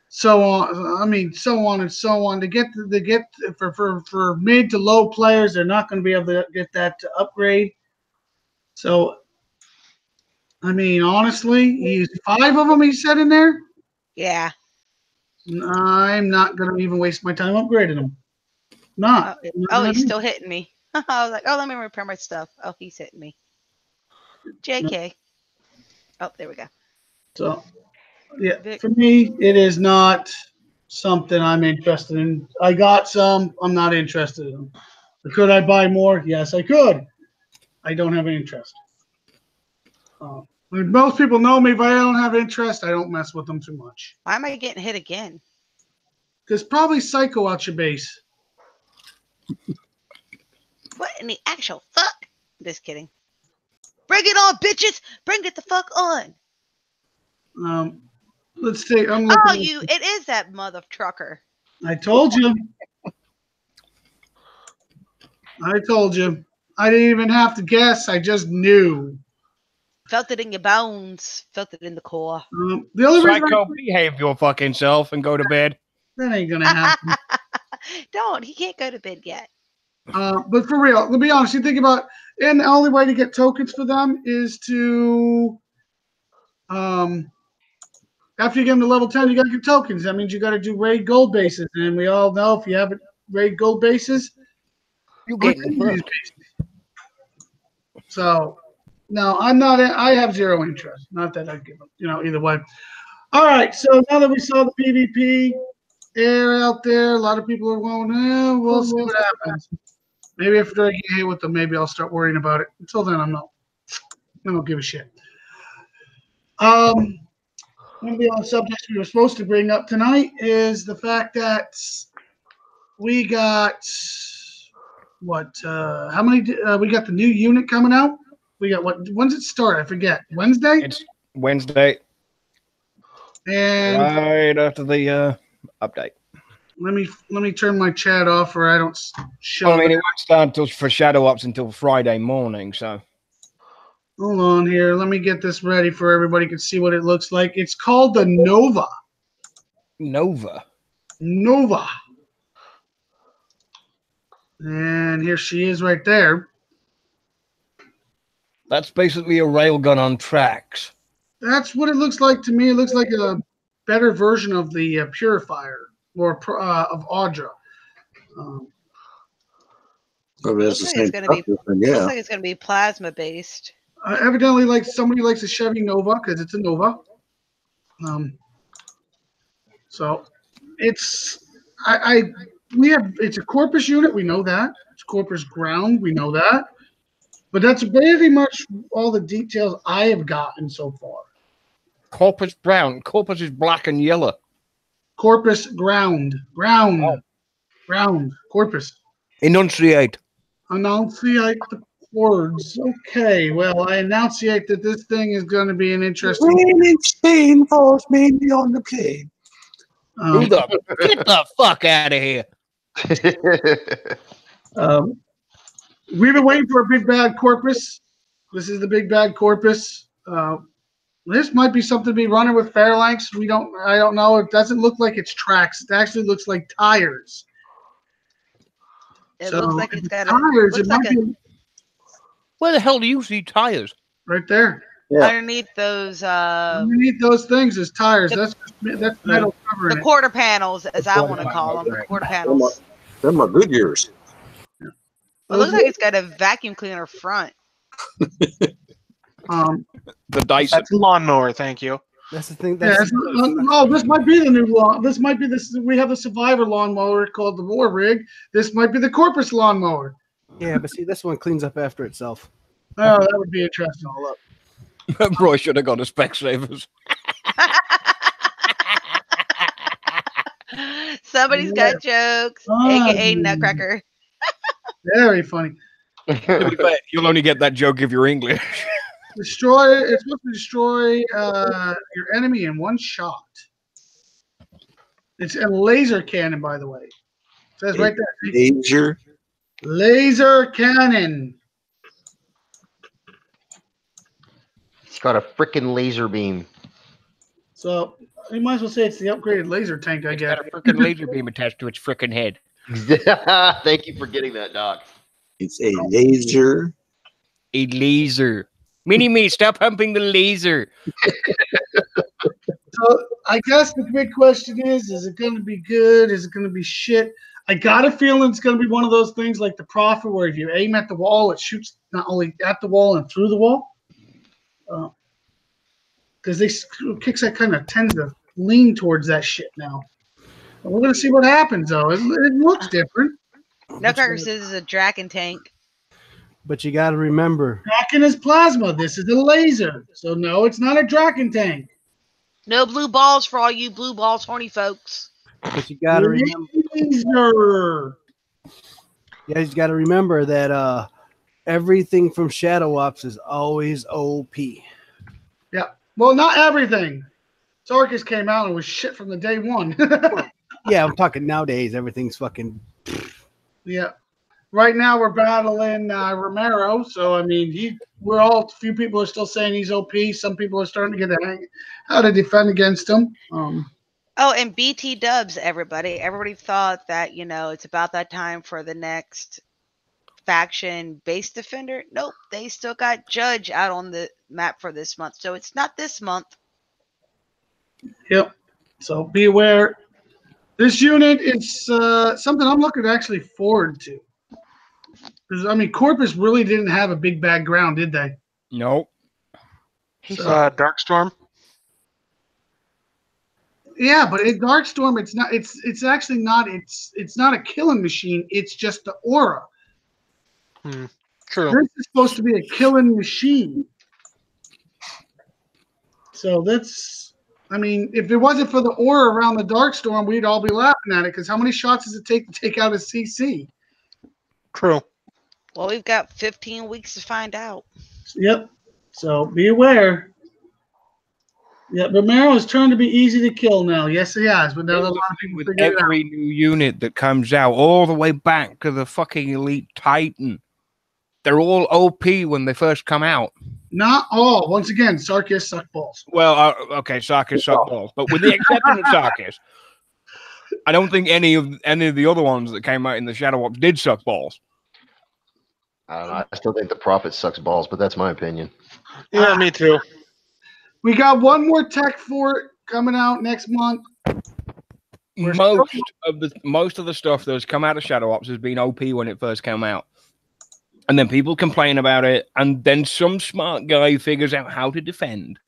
so on. I mean, so on and so on. For mid to low players, they're not going to be able to get that to upgrade. So, I mean, honestly, he's 5 of them. He said in there. Yeah. I'm not going to even waste my time upgrading them. Not. Oh, he's still hitting me. I was like, oh, let me repair my stuff. Oh, he's hitting me. JK. Oh, there we go. So, yeah, for me, it is not something I'm interested in. I got some. I'm not interested in them. Could I buy more? Yes, I could. I don't have any interest. Most people know me, but I don't have interest. I don't mess with them too much. Why am I getting hit again? There's probably Psycho out your base. What in the actual fuck? Just kidding. Bring it on, bitches! Bring it the fuck on! Let's see. It is that mother trucker. I told you. I told you. I didn't even have to guess. I just knew. Felt it in your bones. Felt it in the core. The only reason Psycho, behave your fucking self and go to bed. That ain't gonna happen. Don't. He can't go to bed yet. But for real, to be honest, you think about, and the only way to get tokens for them is to, after you get them to level 10, you got to get tokens. That means you got to do raid gold bases, and we all know if you haven't raid gold bases, you get these bases. So, no, I'm not. I have zero interest. Not that I give them, either way. All right, so now that we saw the PvP air out there, a lot of people are going, we'll see what happens. Maybe after I get hit with them, maybe I'll start worrying about it. Until then, I don't give a shit. One of the other subjects we were supposed to bring up tonight is the fact that we got how many? We got the new unit coming out. We got when's it start? I forget. Wednesday? It's Wednesday. And right after the update. Let me turn my chat off, or I don't show. Well, I mean, it won't start until for Shadow Ops until Friday morning. So hold on here. Let me get this ready for everybody can see what it looks like. It's called the Nova. Nova. And here she is right there. That's basically a railgun on tracks. That's what it looks like to me. It looks like a better version of the Purifier or of Audra. Looks like it's gonna be. Looks like it's gonna be plasma based. Evidently, like somebody likes a Chevy Nova because it's a Nova. So it's it's a Corpus unit. We know that it's Corpus ground. We know that, but that's pretty much all the details I have gotten so far. Corpus brown. Corpus is black and yellow. Corpus ground. Corpus. Enunciate the words. Okay, well, I enunciate that this thing is going to be an interesting. When in Spain falls mainly on the plane. Get the fuck out of here. We've been waiting for a big bad Corpus. This is the big bad Corpus. This might be something to be running with Phalanx. I don't know. It doesn't look like it's tracks. It actually looks like tires. It looks like it's got tires. Where the hell do you see tires? Right there. Yeah. Underneath those things is tires. That's metal covering the quarter panels, as I want to call them. The quarter panels. They're my Goodyears. It looks like it's got a vacuum cleaner front. The Dyson. That's a lawnmower, thank you. That's the thing. This might be the new lawn. This might be this. We have a Survivor lawnmower called the War Rig. This might be the Corpus lawnmower. Yeah, but see, this one cleans up after itself. Oh, that would be interesting. Roy should have gone to Specsavers. Somebody's got jokes, aka Nutcracker. Very funny. You'll only get that joke if you're English. It's supposed to destroy your enemy in one shot. It's a laser cannon, by the way. It says right there. Laser cannon. It's got a freaking laser beam. So you might as well say it's the upgraded laser tank, I guess. Got a freaking laser beam attached to its freaking head. Thank you for getting that, Doc. It's a laser. A laser. Mini-Me, stop humping the laser. So I guess the big question is it going to be good? Is it going to be shit? I got a feeling it's going to be one of those things like the Prophet, where if you aim at the wall, it shoots not only at the wall and through the wall. Because Kixxat kind of tends to lean towards that shit now. But we're going to see what happens, though. It looks different. Nutcracker says it's a Draken tank. But you got to remember, Draken is plasma. This is a laser. So, no, it's not a Draken tank. No blue balls for all you blue balls horny folks. But you got to remember. Yeah, you got to remember that everything from Shadow Ops is always OP. Yeah. Well, not everything. Sarkis came out and was shit from the day one. Yeah, I'm talking nowadays. Everything's fucking. Yeah. Right now we're battling Romero, so I mean, a few people are still saying he's OP. Some people are starting to get the hang how to defend against him. Oh, and BT dubs, everybody. Everybody thought that it's about that time for the next faction base defender. Nope, they still got Judge out on the map for this month, so it's not this month. Yep. So be aware. This unit is something I'm looking actually forward to. Because, I mean, Corpus really didn't have a big background, did they? Nope. Darkstorm. Yeah, but in Darkstorm, it's not. It's actually not. It's not a killing machine. It's just the aura. True. This is supposed to be a killing machine. So that's. I mean, if it wasn't for the aura around the Darkstorm, we'd all be laughing at it. Because how many shots does it take to take out a CC? True. Well, we've got 15 weeks to find out. Yep. So be aware. Yeah, Romero has turned to be easy to kill now. Yes, he has. But now a lot of people With figured it out. every new unit that comes out, all the way back to the fucking Elite Titan, they're all OP when they first come out. Not all. Once again, Sarkis suck balls. Well, okay, Sarkis suck balls, but with the exception of Sarkis, I don't think any of the other ones that came out in the Shadow Ops did suck balls. I don't know. I still think the Prophet sucks balls, but that's my opinion. Yeah, me too. We got one more tech fort coming out next month. Most of the stuff that's come out of Shadow Ops has been OP when it first came out. And then people complain about it, and then some smart guy figures out how to defend.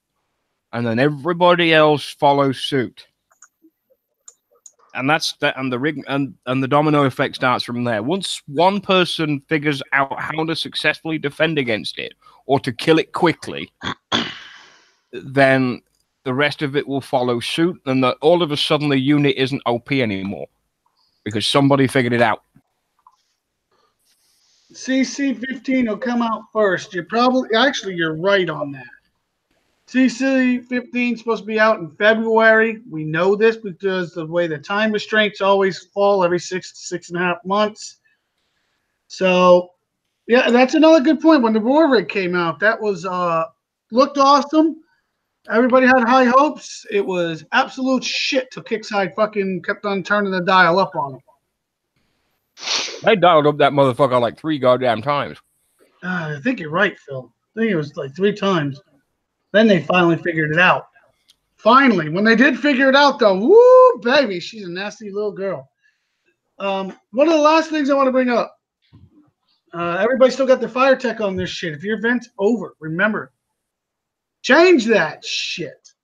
And then everybody else follows suit. And that's that, and the rig and the domino effect starts from there. Once one person figures out how to successfully defend against it or to kill it quickly, then the rest of it will follow suit, and all of a sudden the unit isn't OP anymore because somebody figured it out. CC15 will come out first. You're right on that. CC15 is supposed to be out in February. We know this because the way the time restraints always fall every 6 to 6.5 months. So, yeah, that's another good point. When the War Rig came out, that was looked awesome. Everybody had high hopes. It was absolute shit till Kickside fucking kept on turning the dial up on it. They dialed up that motherfucker like 3 goddamn times. I think you're right, Phil. I think it was like 3 times. Then they finally figured it out. Finally, when they did figure it out, though, woo, baby, she's a nasty little girl. One of the last things I want to bring up. Everybody still got their fire tech on this shit. If your event's over, remember, change that shit.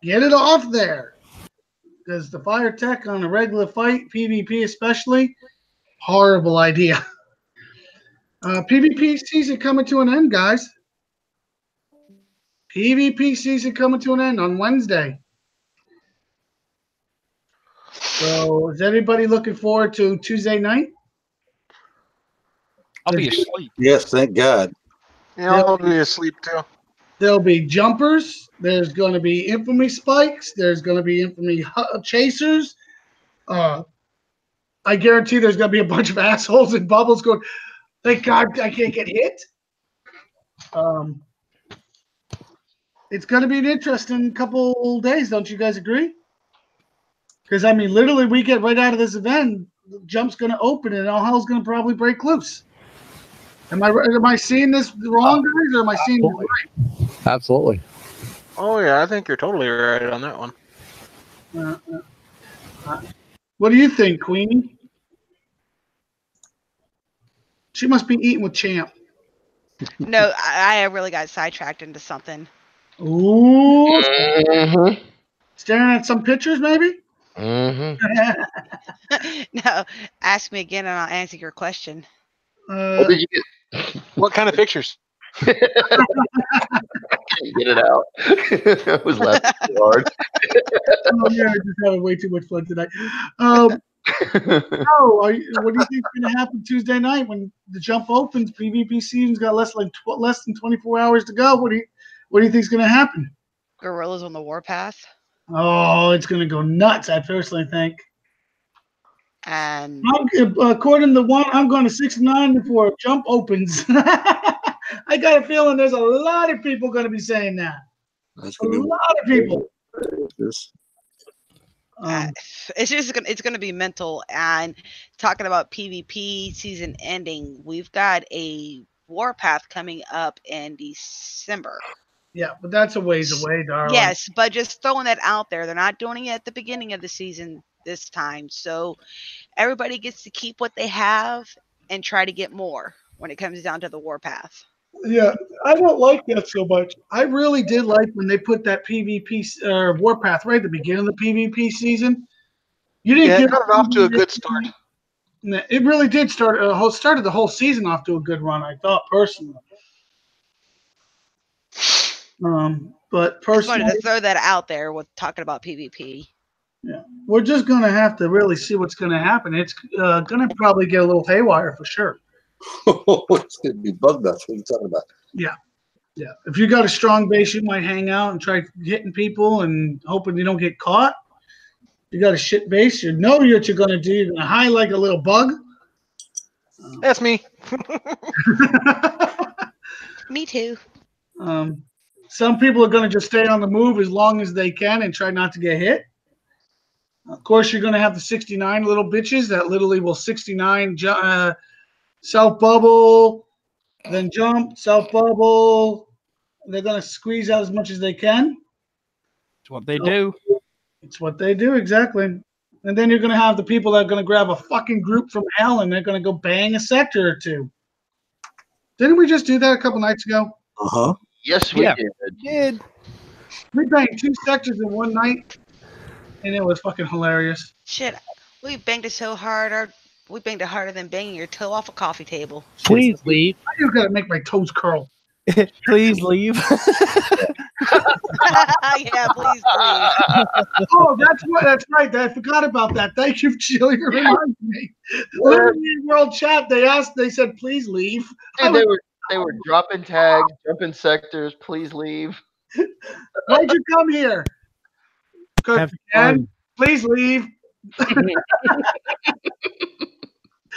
Get it off there. Because the fire tech on a regular fight, PvP especially, horrible idea. PvP season coming to an end, guys. PvP season coming to an end on Wednesday. So is everybody looking forward to Tuesday night? I'll be asleep. Yes, thank God. Yeah, I'll be asleep too. There'll be jumpers. There's going to be infamy spikes. There's going to be infamy chasers. I guarantee there's going to be a bunch of assholes and bubbles going, thank God I can't get hit. It's going to be an interesting couple days, don't you guys agree? Because, I mean, literally we get right out of this event, the jump's going to open and all hell's going to probably break loose. Am I seeing this wrong, guys, or am I seeing it right? Absolutely. Oh yeah, I think you're totally right on that one. What do you think, Queenie? She must be eating with Champ. No, I really got sidetracked into something. Ooh. Staring at some pictures, maybe? No, ask me again and I'll answer your question. What did you get? What kind of pictures? Get it out. I was laughing too hard. Oh, yeah, I just having way too much fun tonight. What do you think is going to happen Tuesday night when the jump opens? PvP season's got less than 24 hours to go. What do you think is going to happen? Gorillas on the warpath. Oh, it's going to go nuts, I personally think. And according to one, I'm going to 6-9 before jump opens. I got a feeling there's a lot of people going to be saying that. A lot of people. It's gonna be mental. And talking about PvP season ending, we've got a warpath coming up in December. Yeah, but that's a ways away, darling. Yes, but just throwing that out there, they're not doing it at the beginning of the season this time. So everybody gets to keep what they have and try to get more when it comes down to the warpath. Yeah, I don't like that so much. I really did like when they put that PvP Warpath right at the beginning of the PvP season. You didn't Yeah, give it got it off to a good start. It really did started the whole season off to a good run. I thought personally. But Just wanted personally, to throw that out there with talking about PvP. yeah, we're just gonna have to really see what's gonna happen. It's gonna probably get a little haywire for sure. It's gonna be bug nuts. What are you talking about? Yeah. Yeah. If you got a strong base, you might hang out and try hitting people and hoping you don't get caught. You got a shit base, you know what you're gonna do. You're gonna hide like a little bug. That's me. Me too. Some people are gonna just stay on the move as long as they can and try not to get hit. Of course, you're gonna have the 69 little bitches that literally will 69 self bubble, then jump, self bubble. They're gonna squeeze out as much as they can. It's what they do. It's what they do, exactly. And then you're gonna have the people that are gonna grab a fucking group from hell and they're gonna go bang a sector or two. Didn't we just do that a couple nights ago? Uh-huh. Yes, we did. We banged 2 sectors in one night, and it was fucking hilarious. Shit, we banged it so hard. We banged it harder than banging your toe off a coffee table. Please leave. I just gotta make my toes curl. Please leave. Yeah, please leave. Oh, that's right. I forgot about that. Thank you, Chili. You reminded me. Literally in World Chat, they said, please leave. Dude, they were dropping tags, jumping sectors. Please leave. Why'd you come here? Have And fun. please leave.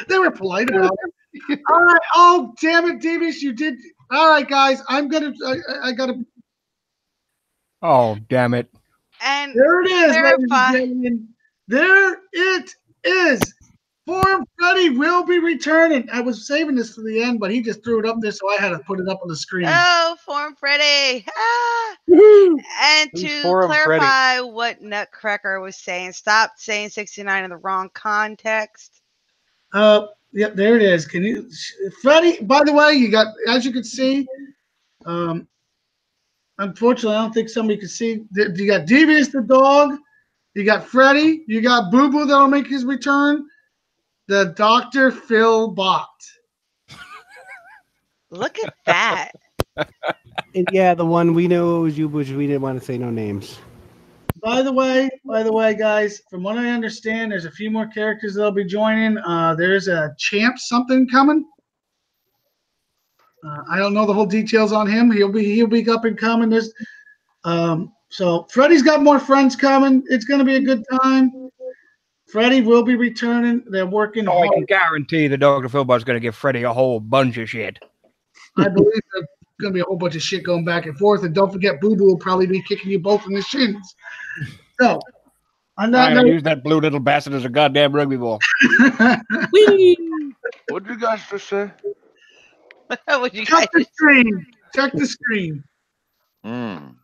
They were polite about it. All right. Oh, damn it, Davis, you did. All right, guys. I gotta. Oh, damn it. And There it is, ladies and clarify. gentlemen. There it is. Form Freddy will be returning. I was saving this for the end, but he just threw it up there, so I had to put it up on the screen. Oh, Form Freddy. Ah. And Who's to Forum Freddy? clarify what Nutcracker was saying, stop saying 69 in the wrong context. Yep, there it is. Can you, Freddy? By the way, you got, as you can see, unfortunately, I don't think somebody could see. You got Devious the dog, you got Freddy, you got Boo Boo that'll make his return, the Dr. Phil Bot. Look at that. And yeah, the one we know was you, which we didn't want to say no names. By the way, guys, from what I understand, there's a few more characters that'll be joining. There's a champ something coming. I don't know the whole details on him. He'll be up and coming. There's so Freddy's got more friends coming. It's gonna be a good time. Freddy will be returning. They're working Oh, I hard. can guarantee the Dr. Philbot's going to give Freddy a whole bunch of shit. I believe there's gonna be a whole bunch of shit going back and forth. And don't forget, Boo Boo will probably be kicking you both in the shins. So, on that I'm going to note, use that blue little bastard as a goddamn rugby ball. What did you guys just say? What you guys check the screen. Check the screen. Mm.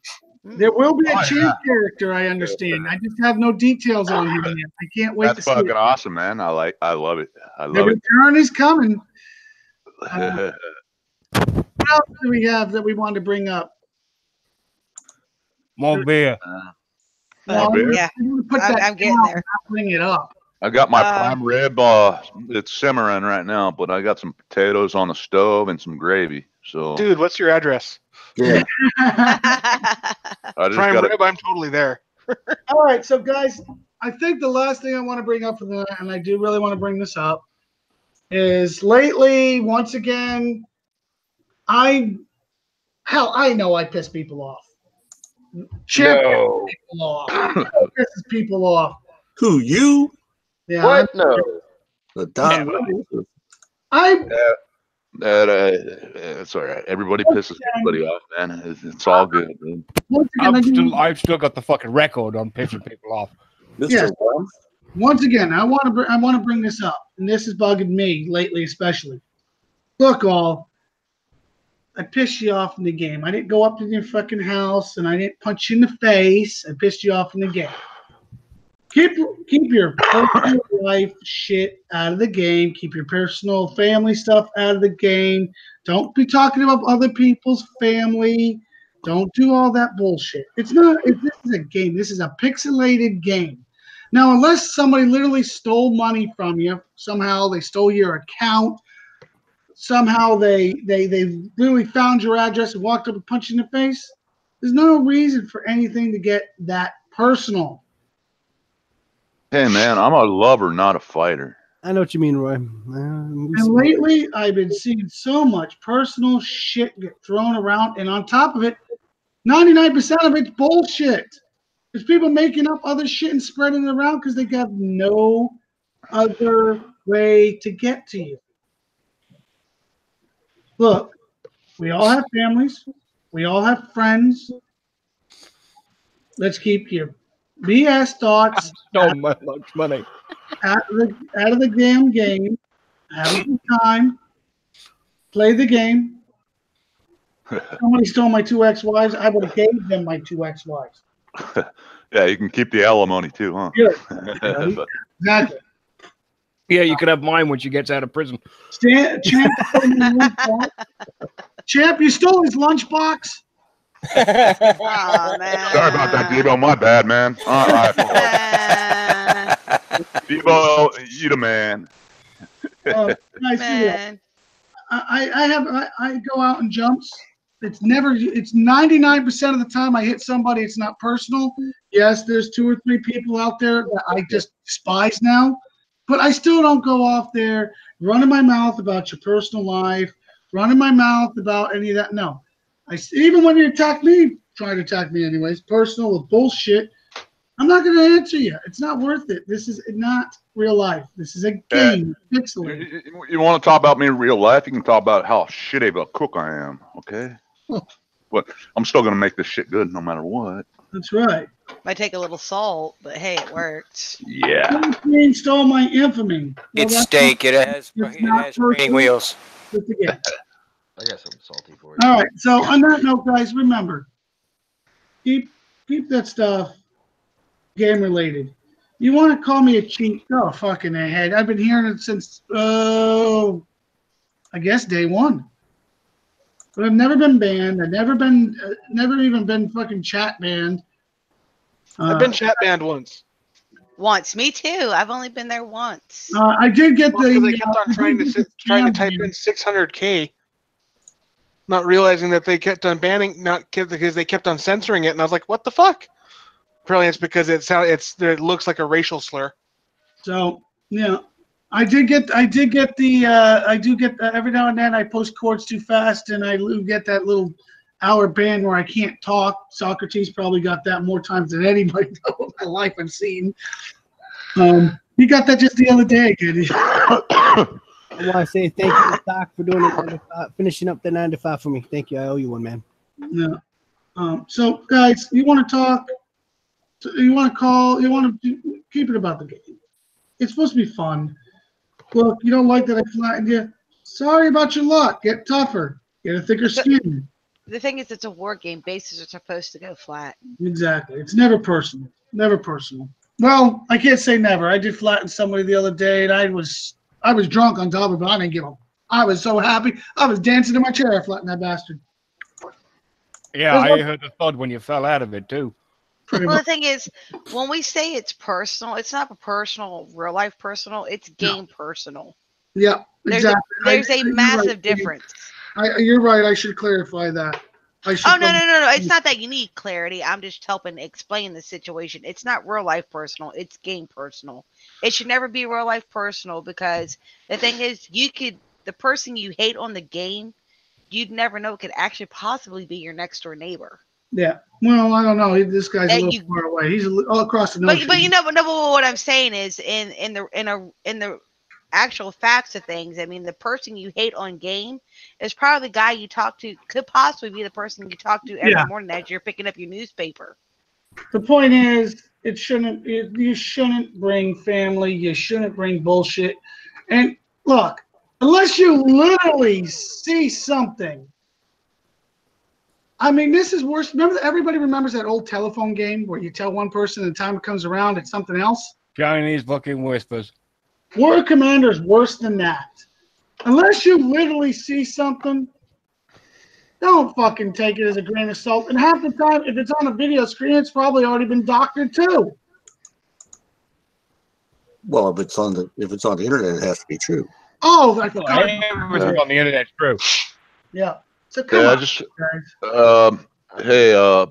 There will be a Oh, champ yeah. character, I understand. I just have no details on him yet. I can't wait That's to see fucking it. awesome, man. I love it. I The love it. return is coming. What else do we have that we wanted to bring up? More beer. No, beer? Yeah, I'm gonna put I'm that getting down, there. not bring it up. I got my Uh, prime rib. It's simmering right now, but I got some potatoes on the stove and some gravy. So Dude, what's your address? Yeah. I just Prime got Rib, I'm totally there. All right, so guys, I think the last thing I want to bring up for the, and I do really want to bring this up, is lately, once again, I know I piss people off. Chip No. pisses people off. Pisses people off. Who, you? Yeah, What? No. The Don Rickles? It's all right. Everybody pisses everybody off, man. It's all good, man. Once again, I've still got the fucking record on pissing people off. Mr. Yes. Worm? Once again, I want to bring this up, and this is bugging me lately, especially. Look, all, I pissed you off in the game. I didn't go up to your fucking house, and I didn't punch you in the face. I pissed you off in the game. Keep your personal life shit out of the game. Keep your personal family stuff out of the game. Don't be talking about other people's family. Don't do all that bullshit. This is a game. This is a pixelated game. Now, unless somebody literally stole money from you, somehow they stole your account, somehow they literally found your address and walked up and punched you in the face, there's no reason for anything to get that personal. Hey, man, I'm a lover, not a fighter. I know what you mean, Roy. And lately, I've been seeing so much personal shit get thrown around, and on top of it, 99% of it's bullshit. There's people making up other shit and spreading it around because they got no other way to get to you. Look, we all have families. We all have friends. Let's keep your BS thoughts So much money. out of the damn game. Have a good time. Play the game. Somebody stole my 2 ex-wives. I would have gave them my 2 ex-wives. Yeah, you can keep the alimony too, huh? Good. Exactly. Yeah, you could have mine when she gets out of prison. Champ, you stole his lunchbox. Oh, man. Sorry about that, Debo. My bad, man. All right. Debo, you the man. Nice Man. I go out in jumps. It's 99% of the time I hit somebody. It's not personal. Yes, there's 2 or 3 people out there that I just despise now, but I still don't go off there running my mouth about your personal life, running my mouth about any of that. No, even when you attack me, try to attack me anyways, personal with bullshit, I'm not going to answer you. It's not worth it. This is not real life. This is a game. Pixelated. You want to talk about me in real life? You can talk about how shitty of a cook I am, okay? But I'm still going to make this shit good no matter what. That's right. Might take a little salt, but hey, it worked. Yeah. You stole my infamy. It's steak. It has training wheels. I got something salty for you. All right. So on that note, guys, remember, keep that stuff game related. You want to call me a cheat? Go fucking ahead. I've been hearing it since I guess day one. But I've never been banned. I've never even been fucking chat banned. I've been chat banned once. Once, me too. I've only been there once. I did get They kept on trying to type in 600K, not realizing that they kept on banning, because they kept on censoring it, and I was like, "What the fuck?" Apparently, it's because it looks like a racial slur. So yeah, I do get every now and then I post chords too fast, and I get that little hour ban where I can't talk. Socrates probably got that more times than anybody in my life I've seen. You got that just the other day, kid. I want to say thank you, Doc, for doing it, finishing up the 9 to 5 for me. Thank you. I owe you one, man. Yeah. So, guys, you want to talk? You want to call? You want to keep it about the game? It's supposed to be fun. Look, you don't like that I flattened you. Sorry about your luck. Get tougher. Get a thicker skin. The thing is, it's a war game. Bases are supposed to go flat. Exactly. It's never personal. Never personal. Well, I can't say never. I did flatten somebody the other day, and I was drunk on top of it, but I didn't give a. I was so happy. I was dancing in my chair, flattening that bastard. Yeah, I heard the thud when you fell out of it too. Well, the thing is, when we say it's personal, it's not personal, real life personal. It's game personal. Yeah, exactly. There's a massive difference. You're right. I should clarify that. No. It's not that you need clarity. I'm just helping explain the situation. It's not real life personal. It's game personal. It should never be real life personal, because the thing is, the person you hate on the game, you'd never know could actually possibly be your next door neighbor. Yeah. Well, I don't know. This guy's a little far away. He's all across the ocean. But what I'm saying is, in the actual facts of things, I mean, the person you hate on game is probably the guy you talk to, could possibly be the person you talk to every morning as you're picking up your newspaper. The point is, you shouldn't bring family. You shouldn't bring bullshit. And look, unless you literally see something, I mean, this is worse. Remember, everybody remembers that old telephone game where you tell one person and the time it comes around, it's something else? Chinese fucking whispers. War Commander is worse than that. Unless you literally see something, don't fucking take it as a grain of salt. And half the time, if it's on a video screen, it's probably already been doctored too. Well, if it's on the internet, it has to be true. Oh, I forgot. Everything on the internet's true. Yeah. So come Yeah, on, just guys. hey, I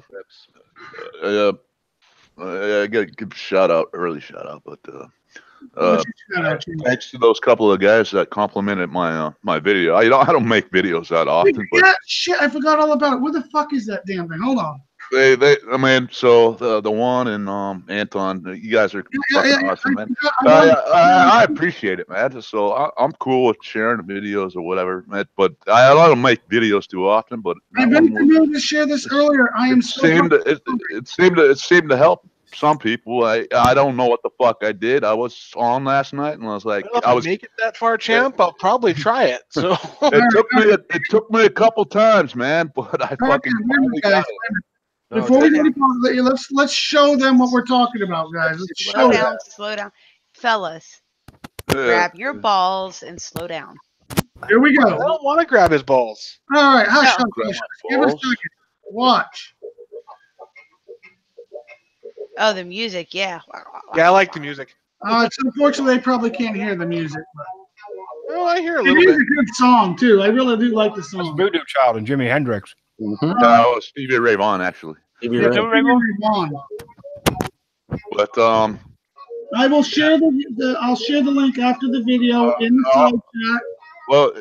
gotta give a shout out, early shout out, but thanks to those couple of guys that complimented my my video. I don't make videos that often, but Yeah, shit, I forgot all about it. Where the fuck is that damn thing? Hold on. I mean, so the one and Anton, you guys are fucking awesome, man. I appreciate it, man. So I'm cool with sharing the videos or whatever, man. But I don't make videos too often. But I've been able to share this earlier. I am so it seemed to help some people. I don't know what the fuck I did. I was on last night and I was like, Well, if I make it that far, champ, I'll probably try it. So it took me a couple times, man. But I fucking finally got it. Before we go, let's show them what we're talking about, guys. Let's show them. Slow down, fellas. Grab your balls and slow down. Here we go. I don't want to grab his balls. All right, hush, No. hush, hush. Give us a second. Watch. Oh, the music, yeah. Yeah, I like the music. It's unfortunately they probably can't hear the music. But Oh, I hear a it little is bit. a good song too. I really do like the That's song. Voodoo Child and Jimi Hendrix. No, Stevie Ray Vaughan actually. Yeah, Stevie Ray Vaughan. But I will share I'll share the link after the video in the side chat. well,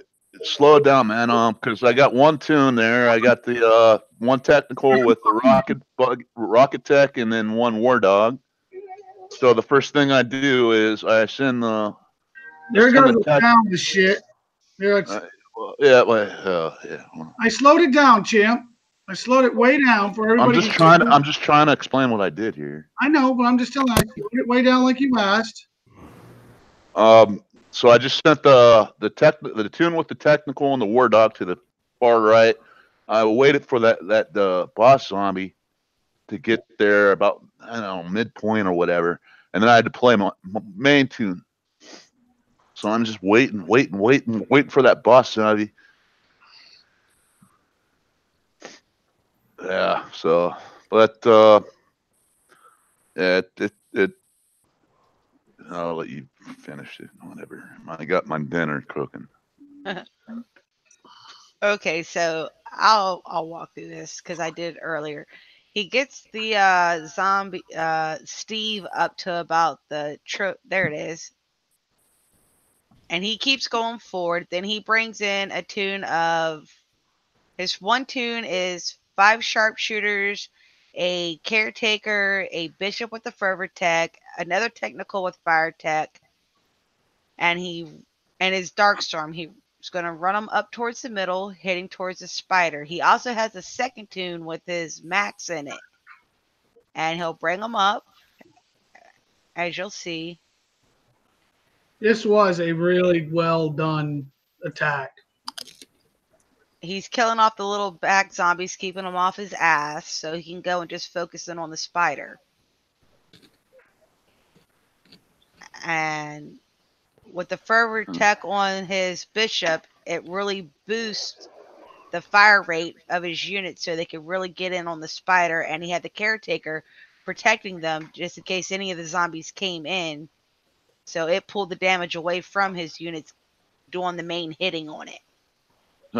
slow it down, man. Because I got one tune there. I got the one technical with the Rocket Tech, and then one War Dog. So the first thing I do is I send the. There goes the sound of shit. There it's, Yeah. I slowed it down, champ. I slowed it way down for everybody. I'm just trying to explain what I did here. I know, but I'm just telling you, I slowed it way down like you asked. So I just sent the tune with the technical and the War Dog to the far right. I waited for that boss zombie to get there about, I don't know, midpoint or whatever, and then I had to play my main tune. So I'm just waiting for that boss zombie. Yeah. So, but I'll let you finish it. Whatever. I got my dinner cooking. Okay, so I'll walk through this because I did earlier. He gets the zombie Steve up to about the there it is. And he keeps going forward. Then he brings in a tune of his one tune is 5 sharpshooters, a caretaker, a bishop with the fervor tech, another technical with fire tech, and his Darkstorm. He's going to run them up towards the middle, heading towards the spider. He also has a second tune with his max in it, and he'll bring them up, as you'll see. This was a really well done attack. He's killing off the little back zombies, keeping them off his ass, so he can go and just focus in on the spider. And with the fervor tech on his bishop, it really boosts the fire rate of his unit so they could really get in on the spider. And he had the caretaker protecting them just in case any of the zombies came in. So it pulled the damage away from his units doing the main hitting on it.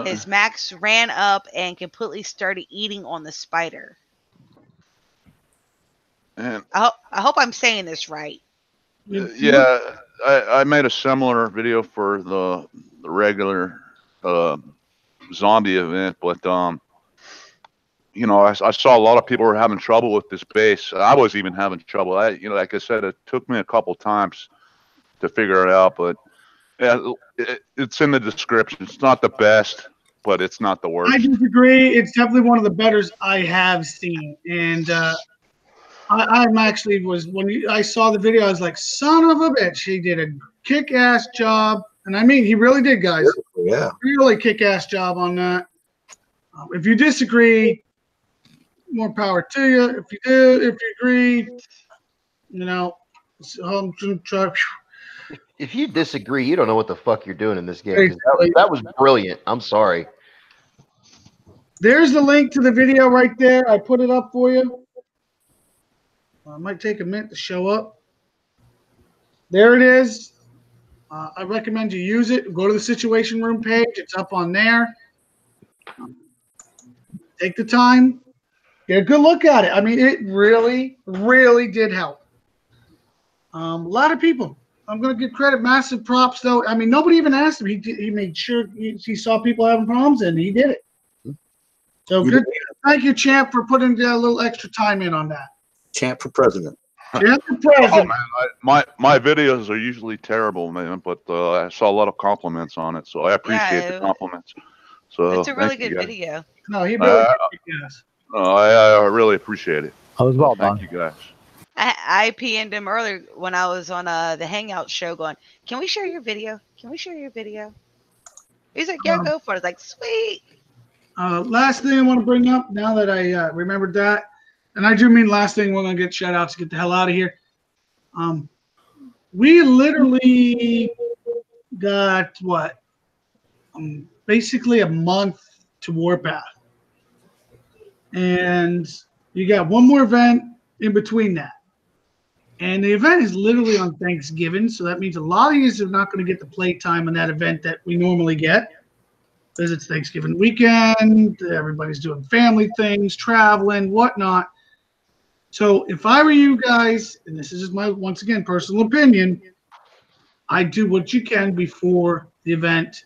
His max ran up and completely started eating on the spider. And I hope I'm saying this right. yeah, I made a similar video for the regular zombie event, but you know, I saw a lot of people were having trouble with this base. I was even having trouble. Like I said, it took me a couple times to figure it out, but yeah, it's in the description. It's not the best, but it's not the worst. I disagree. It's definitely one of the betters I have seen, and I'm actually when I saw the video, I was like, "Son of a bitch!" He did a kick-ass job, and I mean, he really did, guys. Yeah, really kick-ass job on that. If you disagree, more power to you. If you do, if you agree, you know, If you disagree, you don't know what the fuck you're doing in this game. 'Cause that was brilliant. I'm sorry. There's the link to the video right there. I put it up for you. It might take a minute to show up. There it is. I recommend you use it. Go to the Situation Room page. It's up on there. Take the time. Get a good look at it. I mean, it really, really did help. A lot of people. I'm going to give credit. Massive props, though. I mean, nobody even asked him. He made sure he saw people having problems, and he did it. So good. Thank you, Champ, for putting a little extra time in on that. Champ for president. Champ for president. Oh, man, my videos are usually terrible, man, but I saw a lot of compliments on it, so I appreciate the compliments. So It's a really good video. No, he really yes. I really appreciate it. I was well done. Thank you, guys. I PN'd him earlier when I was on the Hangout show going, can we share your video? Can we share your video? He's like, yeah, go for it. I was like, sweet. Last thing I want to bring up now that I remembered that, and I do mean last thing, we're going to get shout outs to get the hell out of here. We literally got what? Basically a month to Warpath. And you got one more event in between that. And the event is literally on Thanksgiving, so that means a lot of you are not going to get the play time on that event that we normally get. Because it's Thanksgiving weekend, everybody's doing family things, traveling, whatnot. So if I were you guys, and this is just my, once again, personal opinion, I'd do what you can before the event.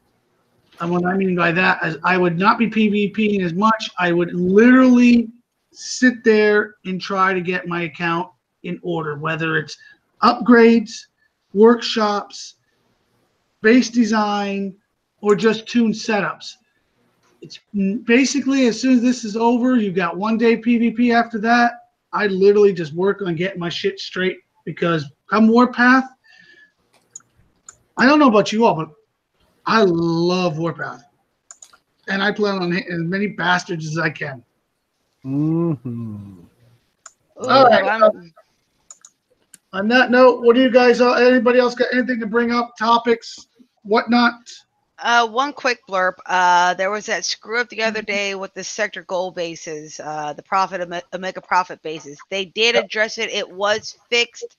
And what I mean by that is I would not be PvPing as much. I would literally sit there and try to get my account in order, whether it's upgrades, workshops, base design, or just tune setups. It's basically as soon as this is over, you've got 1 day PvP after that. I literally just work on getting my shit straight because come Warpath, I don't know about you all, but I love Warpath. And I plan on hitting as many bastards as I can. Mm-hmm. All right. On that note, what do you guys, anybody else got anything to bring up, topics, whatnot? One quick blurb. There was that screw up the other day with the sector goal bases, the profit Omega profit bases. They did address it. It was fixed,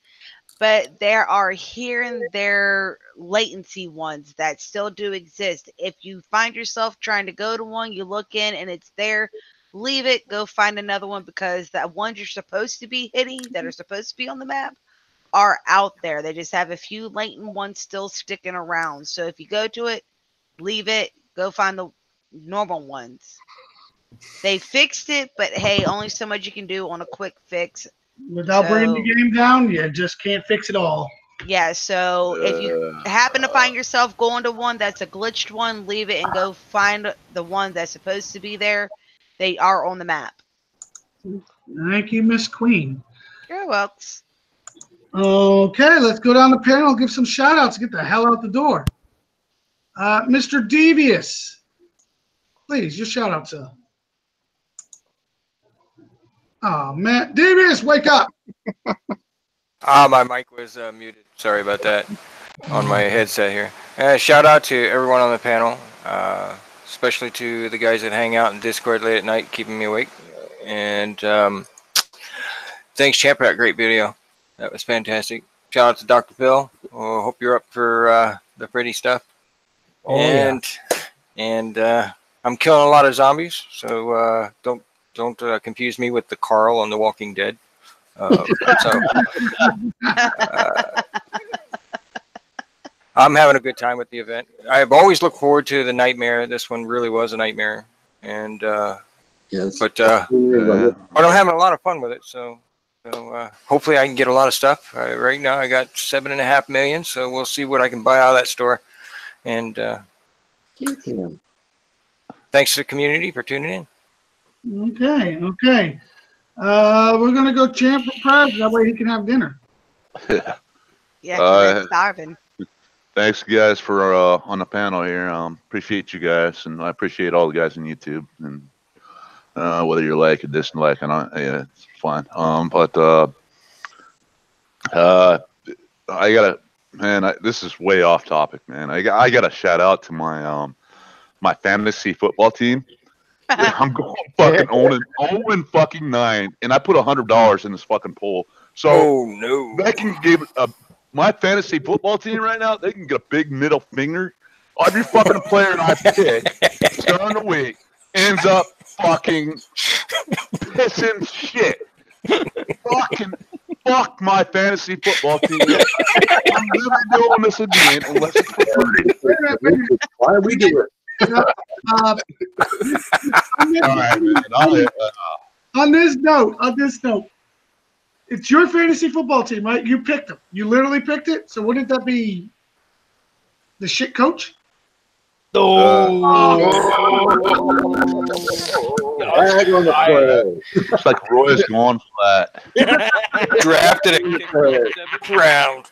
but there are here and there latency ones that still do exist. If you find yourself trying to go to one, you look in and it's there, leave it, go find another one because the ones you're supposed to be hitting that are supposed to be on the map are out there. They just have a few latent ones still sticking around. So if you go to it, leave it, go find the normal ones. They fixed it, but hey, only so much you can do on a quick fix. Without bringing the game down, you just can't fix it all. Yeah, so if you happen to find yourself going to one that's a glitched one, leave it and go find the one that's supposed to be there. They are on the map. Thank you, Miss Queen. You're welcome. Okay, let's go down the panel, give some shout outs, get the hell out the door. Mr. Devious, please, your shout out, sir. Oh, man. Devious, wake up. My mic was muted. Sorry about that on my headset here. Shout out to everyone on the panel, especially to the guys that hang out in Discord late at night, keeping me awake. And thanks, Champ, for that great video. That was fantastic. Shout out to Dr. Phil. Hope you're up for the Freddy stuff. Oh, and I'm killing a lot of zombies, so don't confuse me with the Carl on The Walking Dead. I'm having a good time with the event. I've always looked forward to the nightmare. This one really was a nightmare, and yes. But I'm having a lot of fun with it. So hopefully I can get a lot of stuff. Right now I got 7.5 million, so we'll see what I can buy out of that store. And thanks to the community for tuning in. Okay. We're gonna go Champ for prize. That way he can have dinner. Yeah, starving. Thanks, guys, for on the panel here. Appreciate you guys, and I appreciate all the guys on YouTube. And Whether you like it, dislike it, yeah, it's fine. I gotta, man. This is way off topic, man. I gotta shout out to my fantasy football team. I'm going fucking 0 fucking 9, and I put $100 in this fucking pool. So Oh no. they can give my fantasy football team right now. They can get a big middle finger. Every fucking player I pick during the week ends up fucking pissing shit. Fuck my fantasy football team. I'm never doing this again unless it's for free. Why are we doing it? All right, man. On this note, it's your fantasy football team, right? You picked them. You literally picked it. So wouldn't that be the shit coach? It's like Roy's going flat. Drafted it in the 7th round.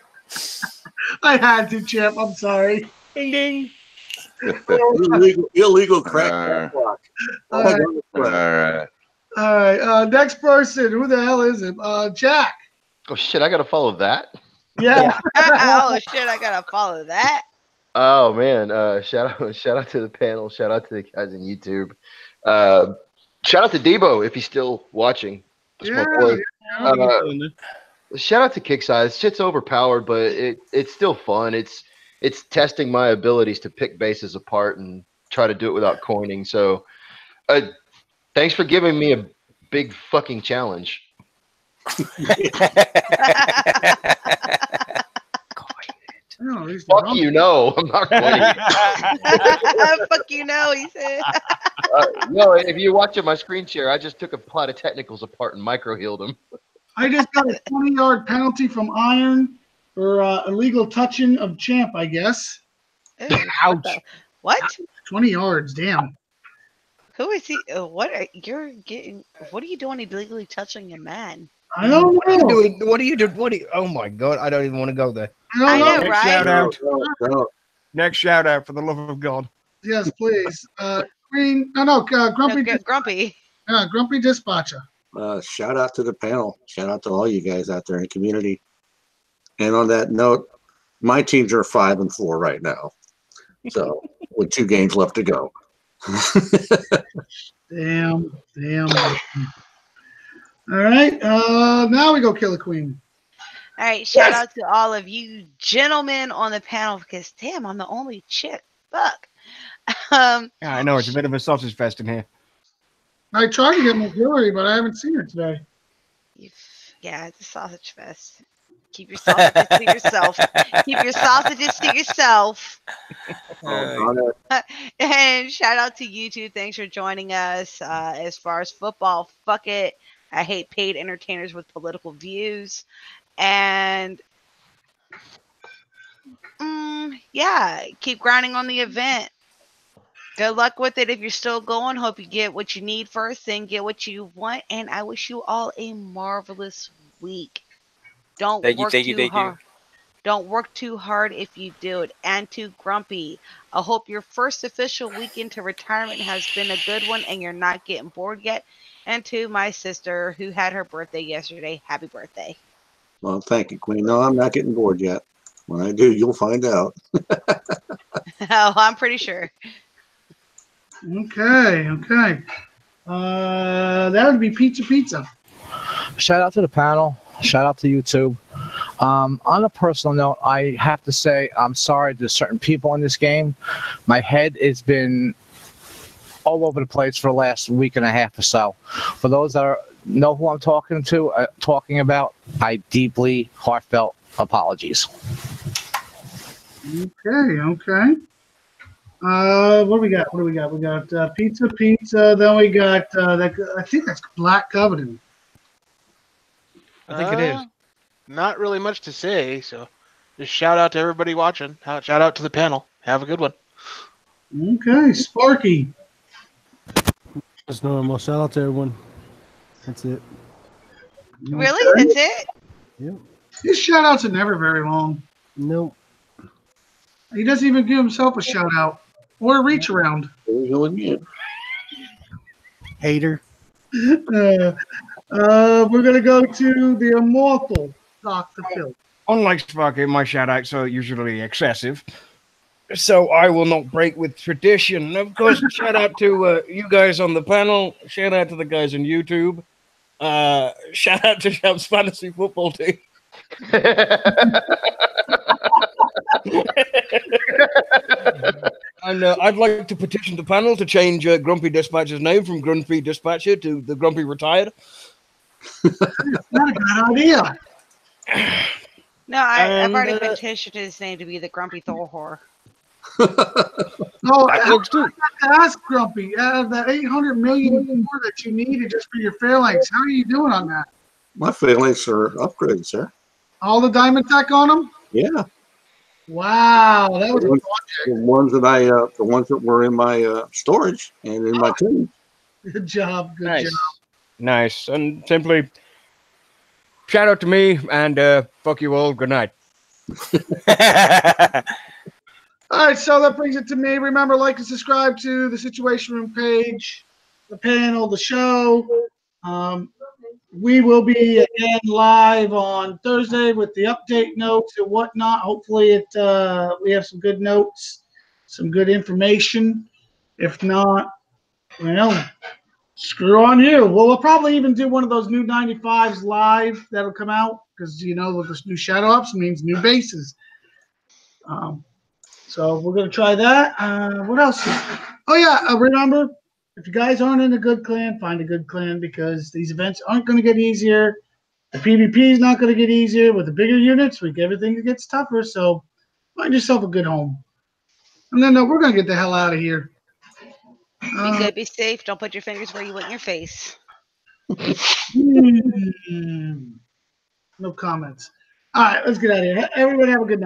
I had to, champ. I'm sorry. Ding ding. Illegal crack. All right. All right. All right. Next person. Who the hell is it? Jack. Oh shit! I gotta follow that. Yeah. Oh shit! I gotta follow that. Oh man! Shout out to the panel. Shout out to the guys on YouTube. Shout out to Debo if he's still watching. That's my boy. Shout out to Kickside. Shit's overpowered, but it's still fun. It's testing my abilities to pick bases apart and try to do it without coining. So, thanks for giving me a big fucking challenge. Fuck you, no. I'm not going. Fuck you, no, he said. No, if you watch my screen share, I just took a plot of technicals apart and micro-healed them. I just got a 20-yard penalty from Iron for illegal touching of champ, I guess. Ouch. What? 20 yards, damn. Who is he? What are you doing illegally touching a man? I don't know. What do you do? Oh my god! I don't even want to go there. I know, Next right? shout out. No. Next shout out for the love of God. Yes, please. Green. Grumpy. Grumpy. Grumpy Dispatcher. Shout out to the panel. Shout out to all you guys out there in the community. And on that note, my teams are 5-4 right now. So with 2 games left to go. Damn. All right. Now we go Killer Queen. All right. Shout out to all of you gentlemen on the panel because damn, I'm the only chick. Fuck. Yeah, I know it's a bit of a sausage fest in here. I tried to get majority, but I haven't seen her today. Yeah, it's a sausage fest. Keep your sausages to yourself. Keep your sausages to yourself. And shout out to you two. Thanks for joining us. As far as football, fuck it. I hate paid entertainers with political views. And yeah, keep grinding on the event. Good luck with it if you're still going. Hope you get what you need first, then get what you want. And I wish you all a marvelous week. Don't work too hard. Don't work too hard if you do it. And to Grumpy, I hope your first official week into retirement has been a good one and you're not getting bored yet. And to my sister who had her birthday yesterday, happy birthday. Well, thank you, Queen. No, I'm not getting bored yet. When I do, you'll find out. Oh, I'm pretty sure. Okay. That would be Pizza. Shout out to the panel. Shout out to YouTube. On a personal note, I have to say I'm sorry to certain people in this game. My head has been all over the place for the last week and a half or so. For those that know who I'm talking about, I deeply heartfelt apologies. Okay. What do we got? We got Pizza. Then we got I think that's Black Covenant. I think it is. Not really much to say, so just shout out to everybody watching. Shout out to the panel. Have a good one. Okay, Sparky. Just normal. Shout out to everyone. That's it. Really? That's it? Yep. His shout outs are never very long. Nope. He doesn't even give himself a shout out or a reach around. There you go again. Hater. We're gonna go to the immortal Dr. Phil. Unlike Sparky, my shout outs are usually excessive. So I will not break with tradition. Of course, shout out to you guys on the panel. Shout out to the guys on YouTube. Shout out to Sham's Fantasy Football Team. And I'd like to petition the panel to change Grumpy Dispatcher's name from Grumpy Dispatcher to the Grumpy Retired. Not a good idea. No, I've already And, petitioned his name to be the Grumpy Thor whore. No, That works too. I have to ask Grumpy, out of that 800 million more that you needed just for your phalanx, how are you doing on that? My phalanx are upgraded, sir. All the diamond tech on them? Yeah. Wow, that was a project. The ones that were in my storage and in my tomb. Good job. Good Nice. job. Nice. And simply shout out to me and fuck you all. Good night. All right, so that brings it to me. Remember, like and subscribe to the Situation Room page, the panel, the show. We will be again live on Thursday with the update notes and whatnot. Hopefully, we have some good notes, some good information. If not, well, screw on you. Well, we'll probably even do one of those new 95s live that'll come out because, with this new Shadow Ops means new bases. So we're going to try that. What else? Oh, yeah. Remember, if you guys aren't in a good clan, find a good clan because these events aren't going to get easier. The PvP is not going to get easier. With the bigger units, everything gets tougher. So find yourself a good home. And then we're going to get the hell out of here. Be good, be safe. Don't put your fingers where you want your face. No comments. All right, let's get out of here. Everybody have a good night.